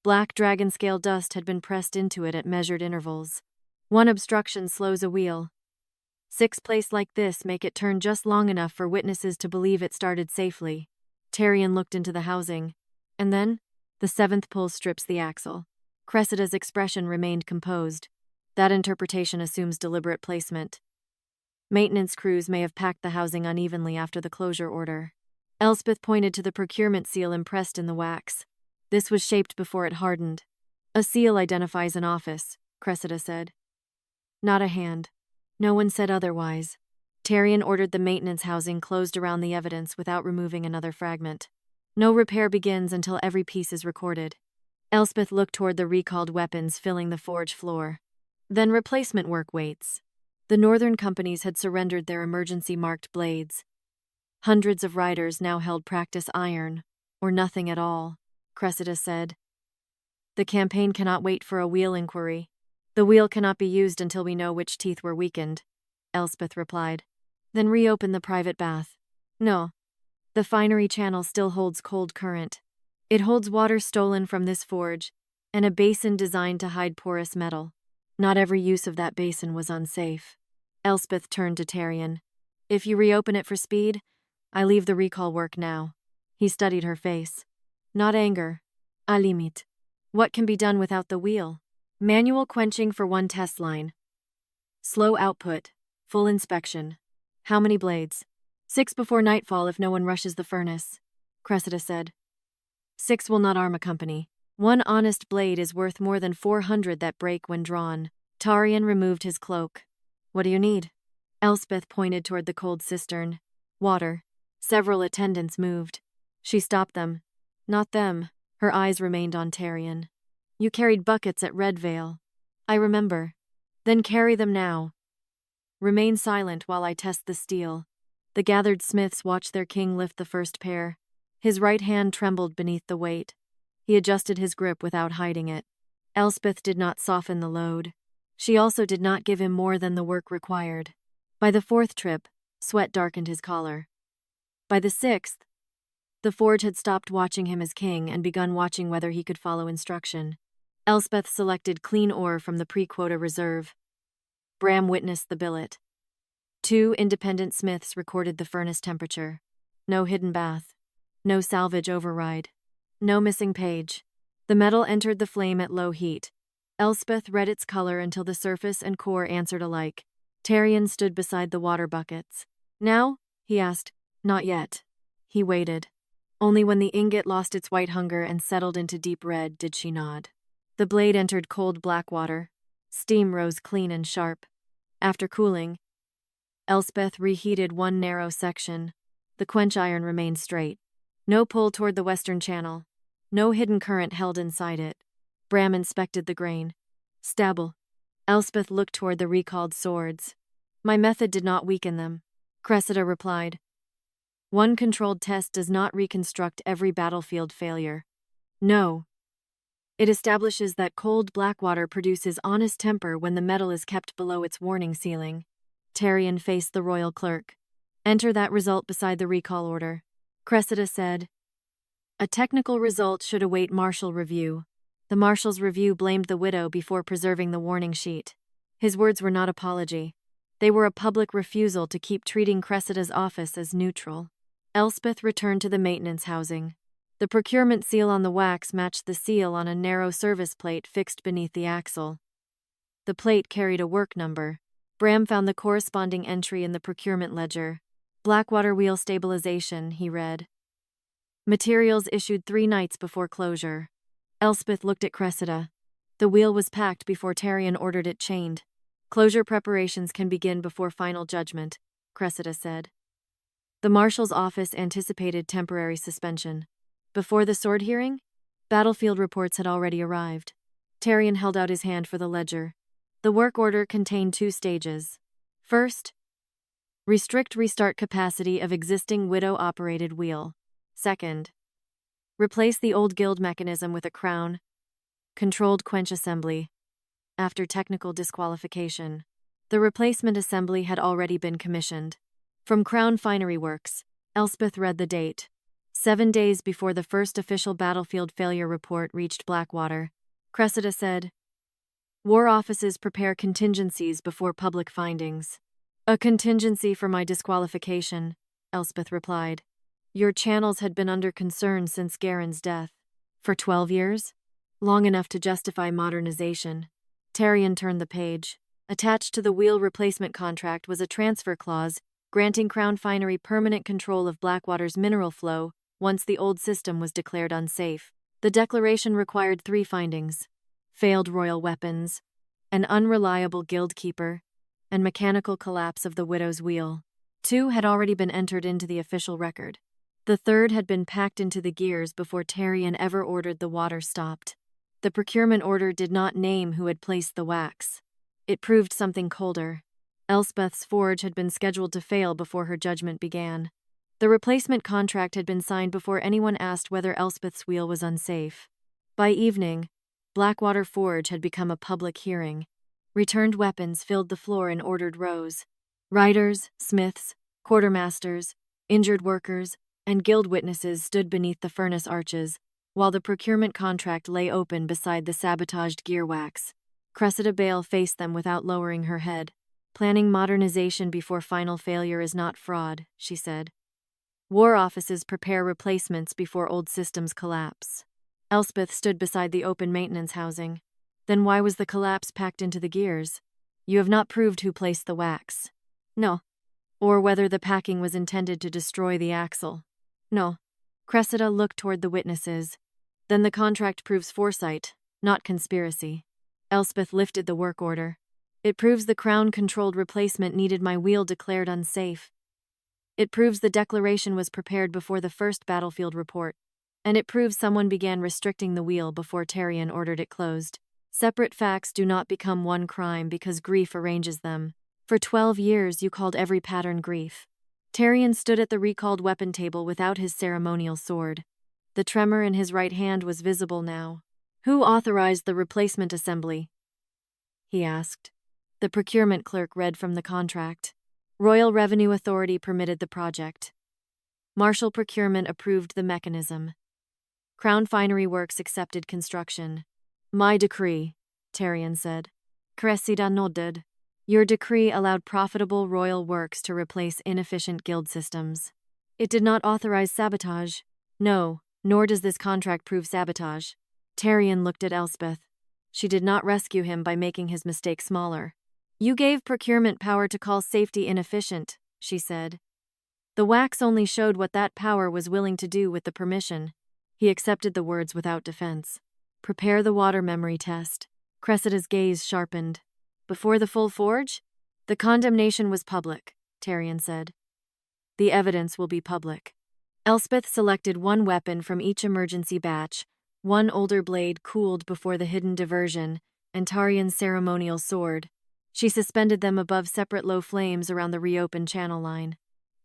Black dragon scale dust had been pressed into it at measured intervals. One obstruction slows a wheel. 6 places like this make it turn just long enough for witnesses to believe it started safely. Tarian looked into the housing. And then, the 7th pull strips the axle. Cressida's expression remained composed. That interpretation assumes deliberate placement. Maintenance crews may have packed the housing unevenly after the closure order. Elspeth pointed to the procurement seal impressed in the wax. This was shaped before it hardened. A seal identifies an office, Cressida said. Not a hand. No one said otherwise. Tarian ordered the maintenance housing closed around the evidence without removing another fragment. No repair begins until every piece is recorded. Elspeth looked toward the recalled weapons filling the forge floor. Then replacement work waits. The northern companies had surrendered their emergency-marked blades. Hundreds of riders now held practice iron, or nothing at all, Cressida said. The campaign cannot wait for a wheel inquiry. The wheel cannot be used until we know which teeth were weakened, Elspeth replied. Then reopen the private bath. No. The finery channel still holds cold current. It holds water stolen from this forge, and a basin designed to hide porous metal. Not every use of that basin was unsafe. Elspeth turned to Tarian. If you reopen it for speed, I leave the recall work now. He studied her face. Not anger. À limite. What can be done without the wheel? Manual quenching for 1 test line. Slow output. Full inspection. How many blades? 6 before nightfall if no one rushes the furnace, Cressida said. 6 will not arm a company. 1 honest blade is worth more than 400 that break when drawn. Tarian removed his cloak. What do you need? Elspeth pointed toward the cold cistern. Water. Several attendants moved. She stopped them. Not them. Her eyes remained on Tarian. You carried buckets at Red Vale. I remember. Then carry them now. Remain silent while I test the steel. The gathered smiths watched their king lift the first pair. His right hand trembled beneath the weight. He adjusted his grip without hiding it. Elspeth did not soften the load. She also did not give him more than the work required. By the fourth trip, sweat darkened his collar. By the sixth, the forge had stopped watching him as king and begun watching whether he could follow instruction. Elspeth selected clean ore from the pre-quota reserve. Bram witnessed the billet. 2 independent smiths recorded the furnace temperature. No hidden bath. No salvage override. No missing page. The metal entered the flame at low heat. Elspeth read its color until the surface and core answered alike. Tarian stood beside the water buckets. Now? He asked. Not yet. He waited. Only when the ingot lost its white hunger and settled into deep red did she nod. The blade entered cold black water. Steam rose clean and sharp. After cooling, Elspeth reheated one narrow section. The Quench-Iron remained straight. No pull toward the western channel. No hidden current held inside it. Bram inspected the grain. Stable. Elspeth looked toward the recalled swords. My method did not weaken them. Cressida replied. One controlled test does not reconstruct every battlefield failure. No. It establishes that cold Blackwater produces honest temper when the metal is kept below its warning ceiling. Tarian faced the royal clerk. Enter that result beside the recall order. Cressida said. A technical result should await marshal review. The marshal's review blamed the widow before preserving the warning sheet. His words were not apology. They were a public refusal to keep treating Cressida's office as neutral. Elspeth returned to the maintenance housing. The procurement seal on the wax matched the seal on a narrow service plate fixed beneath the axle. The plate carried a work number. Bram found the corresponding entry in the procurement ledger. Blackwater wheel stabilization, he read. Materials issued 3 nights before closure. Elspeth looked at Cressida. The wheel was packed before Tarian ordered it chained. Closure preparations can begin before final judgment, Cressida said. The marshal's office anticipated temporary suspension. Before the sword hearing, battlefield reports had already arrived. Tarian held out his hand for the ledger. The work order contained 2 stages. First, restrict restart capacity of existing widow-operated wheel. Second, replace the old guild mechanism with a crown, controlled quench assembly. After technical disqualification, the replacement assembly had already been commissioned. From Crown Finery Works, Elspeth read the date. 7 days before the first official battlefield failure report reached Blackwater, Cressida said, War offices prepare contingencies before public findings. A contingency for my disqualification, Elspeth replied. Your channels had been under concern since Garen's death. For 12 years? Long enough to justify modernization. Tarian turned the page. Attached to the wheel replacement contract was a transfer clause granting Crown Finery permanent control of Blackwater's mineral flow once the old system was declared unsafe. The declaration required 3 findings: failed royal weapons, an unreliable guild keeper, and mechanical collapse of the widow's wheel. 2 had already been entered into the official record. The 3rd had been packed into the gears before Tarian ever ordered the water stopped. The procurement order did not name who had placed the wax. It proved something colder. Elspeth's forge had been scheduled to fail before her judgment began. The replacement contract had been signed before anyone asked whether Elspeth's wheel was unsafe. By evening, Blackwater Forge had become a public hearing. Returned weapons filled the floor in ordered rows. Riders, smiths, quartermasters, injured workers, and guild witnesses stood beneath the furnace arches, while the procurement contract lay open beside the sabotaged gear wax. Cressida Bale faced them without lowering her head. Planning modernization before final failure is not fraud, she said. War offices prepare replacements before old systems collapse. Elspeth stood beside the open maintenance housing. Then why was the collapse packed into the gears? You have not proved who placed the wax. No. Or whether the packing was intended to destroy the axle. No. Cressida looked toward the witnesses. Then the contract proves foresight, not conspiracy. Elspeth lifted the work order. It proves the Crown-controlled replacement needed my wheel declared unsafe. It proves the declaration was prepared before the first battlefield report. And it proves someone began restricting the wheel before Tarian ordered it closed. Separate facts do not become one crime because grief arranges them. For 12 years you called every pattern grief. Tarian stood at the recalled weapon table without his ceremonial sword. The tremor in his right hand was visible now. Who authorized the replacement assembly? He asked. The procurement clerk read from the contract. Royal Revenue Authority permitted the project. Martial procurement approved the mechanism. Crown Finery Works accepted construction. My decree, Tarian said. Cressida nodded. Your decree allowed profitable royal works to replace inefficient guild systems. It did not authorize sabotage. No, nor does this contract prove sabotage. Tarian looked at Elspeth. She did not rescue him by making his mistake smaller. You gave procurement power to call safety inefficient, she said. The wax only showed what that power was willing to do with the permission. He accepted the words without defense. Prepare the water memory test. Cressida's gaze sharpened. Before the full forge? The condemnation was public, Tarian said. The evidence will be public. Elspeth selected one weapon from each emergency batch, one older blade cooled before the hidden diversion, and Tarian's ceremonial sword. She suspended them above separate low flames around the reopened channel line.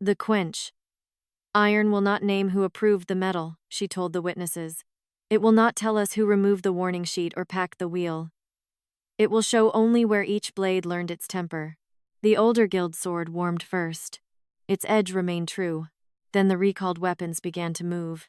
The Quench-Iron will not name who approved the metal, she told the witnesses. It will not tell us who removed the warning sheet or packed the wheel. It will show only where each blade learned its temper. The older guild sword warmed first. Its edge remained true. Then the recalled weapons began to move.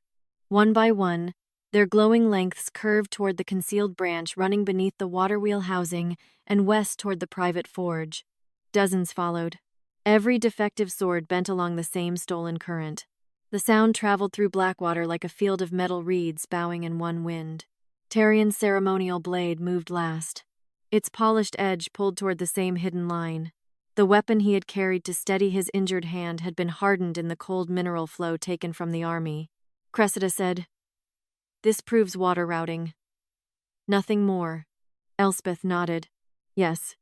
One by one, their glowing lengths curved toward the concealed branch running beneath the Waterwheel housing and west toward the private forge. Dozens followed. Every defective sword bent along the same stolen current. The sound traveled through Blackwater like a field of metal reeds bowing in one wind. Tarian's ceremonial blade moved last. Its polished edge pulled toward the same hidden line. The weapon he had carried to steady his injured hand had been hardened in the cold mineral flow taken from the army. Cressida said, This proves water routing. Nothing more. Elspeth nodded. Yes.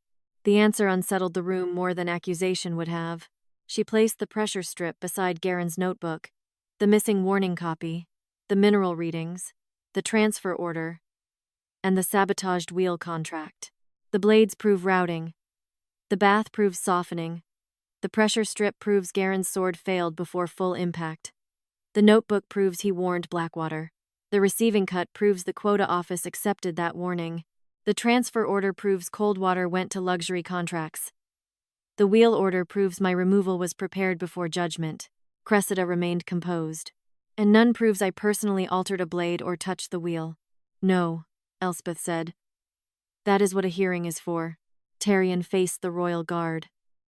The answer unsettled the room more than accusation would have. She placed the pressure strip beside Garen's notebook. The missing warning copy, the mineral readings, the transfer order, and the sabotaged wheel contract. The blades prove routing. The bath proves softening. The pressure strip proves Garen's sword failed before full impact. The notebook proves he warned Blackwater. The receiving cut proves the quota office accepted that warning. The transfer order proves Coldwater went to luxury contracts. The wheel order proves my removal was prepared before judgment. Cressida remained composed. And none proves I personally altered a blade or touched the wheel. No, Elspeth said. That is what a hearing is for. Tarian faced the royal guard.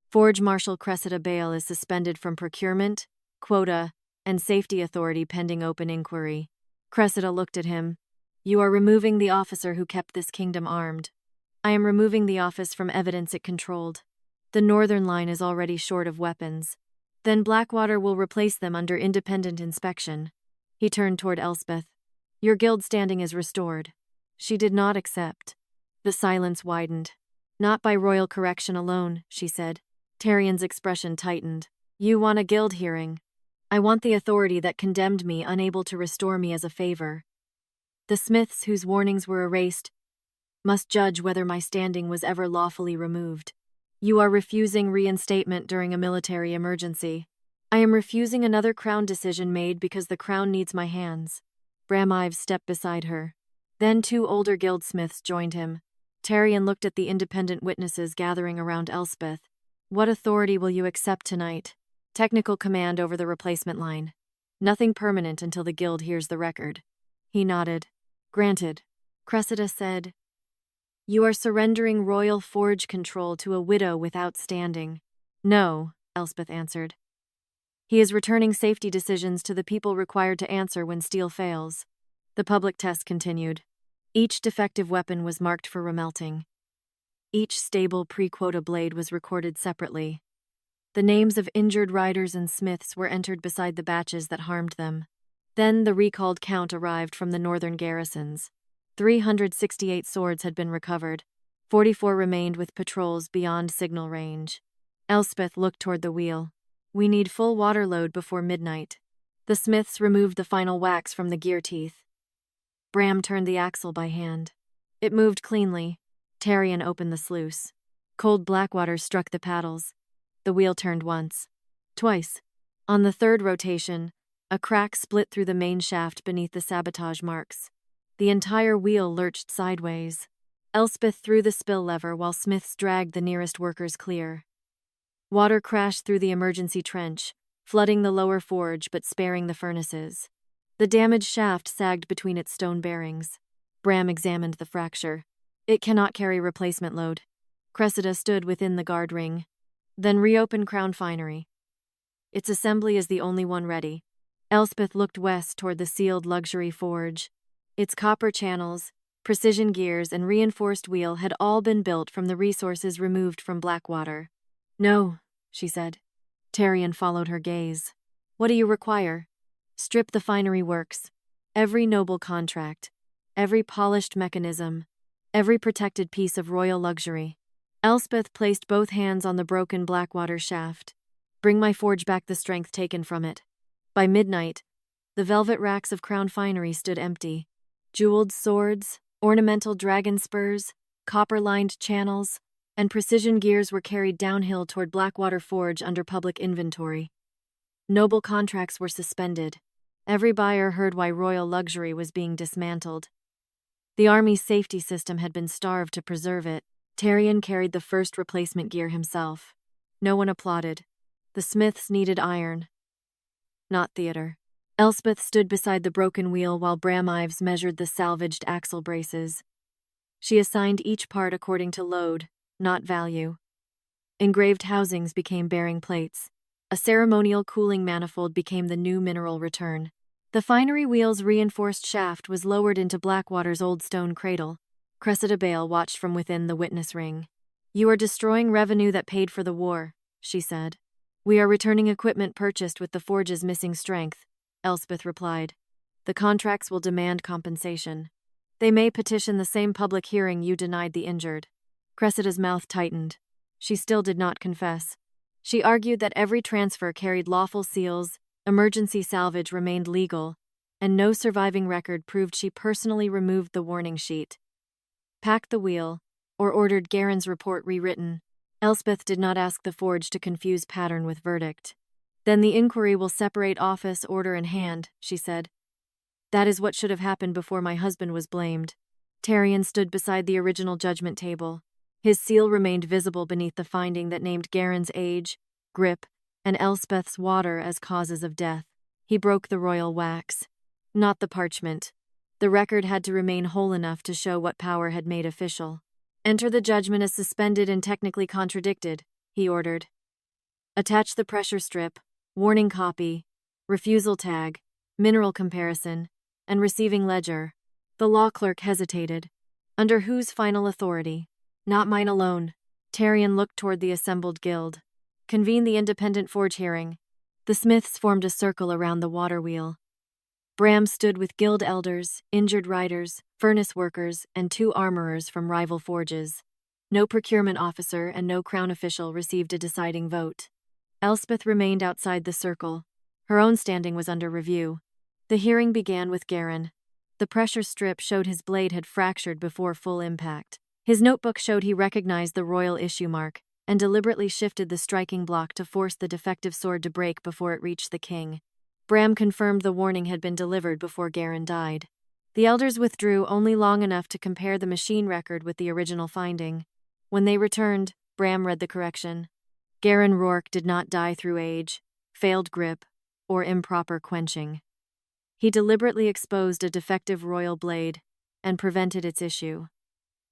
Forge Marshal Cressida Bale is suspended from procurement, quota, and safety authority pending open inquiry. Cressida looked at him. You are removing the officer who kept this kingdom armed. I am removing the office from evidence it controlled. The northern line is already short of weapons. Then Blackwater will replace them under independent inspection. He turned toward Elspeth. Your guild standing is restored. She did not accept. The silence widened. Not by royal correction alone, she said. Tarian's expression tightened. You want a guild hearing. I want the authority that condemned me unable to restore me as a favor. The smiths whose warnings were erased must judge whether my standing was ever lawfully removed. You are refusing reinstatement during a military emergency. I am refusing another crown decision made because the crown needs my hands. Bram Ives stepped beside her. Then 2 older guildsmiths joined him. Tarian looked at the independent witnesses gathering around Elspeth. What authority will you accept tonight? Technical command over the replacement line. Nothing permanent until the guild hears the record. He nodded. Granted. Cressida said, You are surrendering royal forge control to a widow without standing. No, Elspeth answered. He is returning safety decisions to the people required to answer when steel fails. The public test continued. Each defective weapon was marked for remelting. Each stable pre-quota blade was recorded separately. The names of injured riders and smiths were entered beside the batches that harmed them. Then the recalled count arrived from the northern garrisons. 368 swords had been recovered. 44 remained with patrols beyond signal range. Elspeth looked toward the wheel. We need full water load before midnight. The smiths removed the final wax from the gear teeth. Bram turned the axle by hand. It moved cleanly. Tarian opened the sluice. Cold Blackwater struck the paddles. The wheel turned once. Twice. On the third rotation, a crack split through the main shaft beneath the sabotage marks. The entire wheel lurched sideways. Elspeth threw the spill lever while smiths dragged the nearest workers clear. Water crashed through the emergency trench, flooding the lower forge but sparing the furnaces. The damaged shaft sagged between its stone bearings. Bram examined the fracture. It cannot carry replacement load. Cressida stood within the guard ring. Then reopened Crown Finery. Its assembly is the only one ready. Elspeth looked west toward the sealed luxury forge. Its copper channels, precision gears, and reinforced wheel had all been built from the resources removed from Blackwater. No, she said. Tarian followed her gaze. What do you require? Strip the finery works. Every noble contract. Every polished mechanism. Every protected piece of royal luxury. Elspeth placed both hands on the broken Blackwater shaft. Bring my forge back the strength taken from it. By midnight, the velvet racks of Crown Finery stood empty. Jeweled swords, ornamental dragon spurs, copper-lined channels, and precision gears were carried downhill toward Blackwater Forge under public inventory. Noble contracts were suspended. Every buyer heard why royal luxury was being dismantled. The army's safety system had been starved to preserve it. Tarian carried the first replacement gear himself. No one applauded. The smiths needed iron, not theater. Elspeth stood beside the broken wheel while Bram Ives measured the salvaged axle braces. She assigned each part according to load, not value. Engraved housings became bearing plates. A ceremonial cooling manifold became the new mineral return. The finery wheel's reinforced shaft was lowered into Blackwater's old stone cradle. Cressida Bale watched from within the witness ring. You are destroying revenue that paid for the war, she said. We are returning equipment purchased with the forge's missing strength, Elspeth replied. The contracts will demand compensation. They may petition the same public hearing you denied the injured. Cressida's mouth tightened. She still did not confess. She argued that every transfer carried lawful seals, emergency salvage remained legal, and no surviving record proved she personally removed the warning sheet. Packed the wheel, or ordered Garen's report rewritten. Elspeth did not ask the forge to confuse pattern with verdict. Then the inquiry will separate office, order, and hand, she said. That is what should have happened before my husband was blamed. Tarian stood beside the original judgment table. His seal remained visible beneath the finding that named Garen's age, grip, and Elspeth's water as causes of death. He broke the royal wax, not the parchment. The record had to remain whole enough to show what power had made official. Enter the judgment as suspended and technically contradicted, he ordered. Attach the pressure strip, warning copy, refusal tag, mineral comparison, and receiving ledger. The law clerk hesitated. Under whose final authority? Not mine alone. Tarian looked toward the assembled guild. Convene the independent forge hearing. The smiths formed a circle around the waterwheel. Bram stood with guild elders, injured riders, furnace workers, and 2 armorers from rival forges. No procurement officer and no crown official received a deciding vote. Elspeth remained outside the circle. Her own standing was under review. The hearing began with Garen. The pressure strip showed his blade had fractured before full impact. His notebook showed he recognized the royal issue mark and deliberately shifted the striking block to force the defective sword to break before it reached the king. Bram confirmed the warning had been delivered before Garen died. The elders withdrew only long enough to compare the machine record with the original finding. When they returned, Bram read the correction. Garen Rourke did not die through age, failed grip, or improper quenching. He deliberately exposed a defective royal blade and prevented its issue.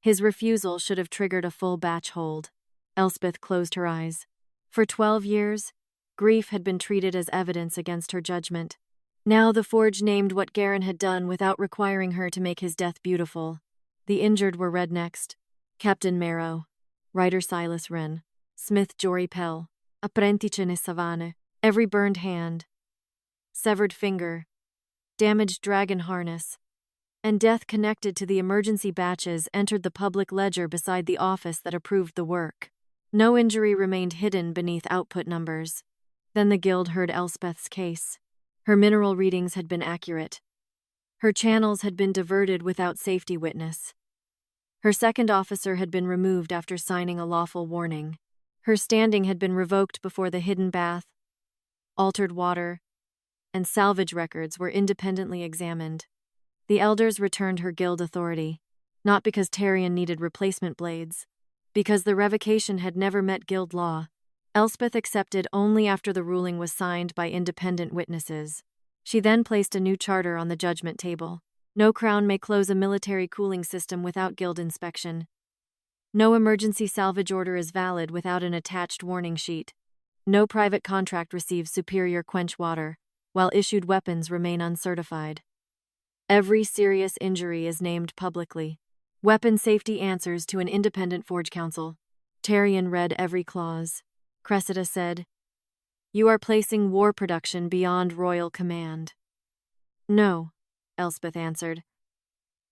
His refusal should have triggered a full batch hold. Elspeth closed her eyes. For 12 years, grief had been treated as evidence against her judgment. Now the forge named what Garen had done without requiring her to make his death beautiful. The injured were read next. Captain Marrow, Writer Silas Wren, Smith Jory Pell, Apprentice ne Savane, every burned hand, severed finger, damaged dragon harness, and death connected to the emergency batches entered the public ledger beside the office that approved the work. No injury remained hidden beneath output numbers. Then the guild heard Elspeth's case. Her mineral readings had been accurate. Her channels had been diverted without safety witness. Her second officer had been removed after signing a lawful warning. Her standing had been revoked before the hidden bath, altered water, and salvage records were independently examined. The elders returned her guild authority, not because Tarian needed replacement blades, because the revocation had never met guild law. Elspeth accepted only after the ruling was signed by independent witnesses. She then placed a new charter on the judgment table. No crown may close a military cooling system without guild inspection. No emergency salvage order is valid without an attached warning sheet. No private contract receives superior quench water, while issued weapons remain uncertified. Every serious injury is named publicly. Weapon safety answers to an independent forge council. Tarian read every clause. Cressida said, "You are placing war production beyond royal command." "No," Elspeth answered.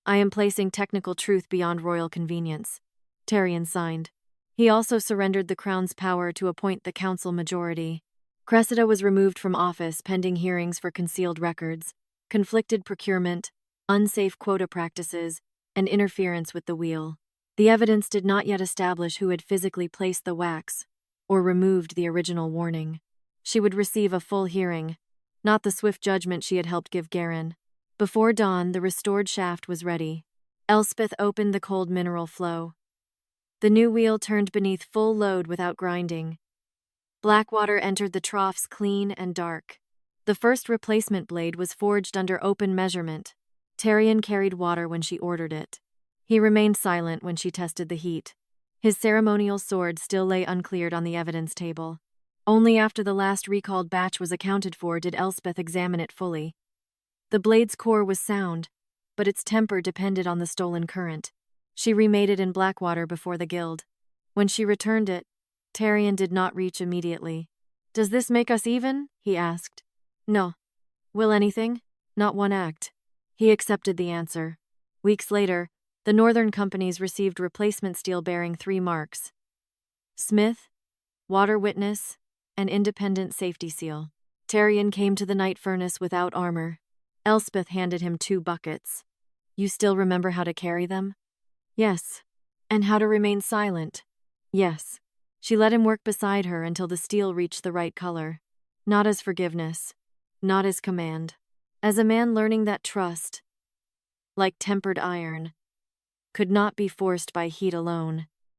"I am placing technical truth beyond royal convenience." Tarian signed. He also surrendered the crown's power to appoint the council majority. Cressida was removed from office pending hearings for concealed records, conflicted procurement, unsafe quota practices, and interference with the wheel. The evidence did not yet establish who had physically placed the wax or removed the original warning. She would receive a full hearing, not the swift judgment she had helped give Garen. Before dawn, the restored shaft was ready. Elspeth opened the cold mineral flow. The new wheel turned beneath full load without grinding. Blackwater entered the troughs clean and dark. The first replacement blade was forged under open measurement. Tarian carried water when she ordered it. He remained silent when she tested the heat. His ceremonial sword still lay uncleared on the evidence table. Only after the last recalled batch was accounted for did Elspeth examine it fully. The blade's core was sound, but its temper depended on the stolen current. She remade it in Blackwater before the guild. When she returned it, Tarian did not reach immediately. "Does this make us even?" he asked. "No. Will anything? Not one act." He accepted the answer. Weeks later, the northern companies received replacement steel bearing 3 marks: Smith, Water Witness, and Independent Safety Seal. Tarian came to the night furnace without armor. Elspeth handed him 2 buckets. "You still remember how to carry them?" "Yes." "And how to remain silent?" "Yes." She let him work beside her until the steel reached the right color. Not as forgiveness, not as command. As a man learning that trust, like tempered iron, could not be forced by heat alone.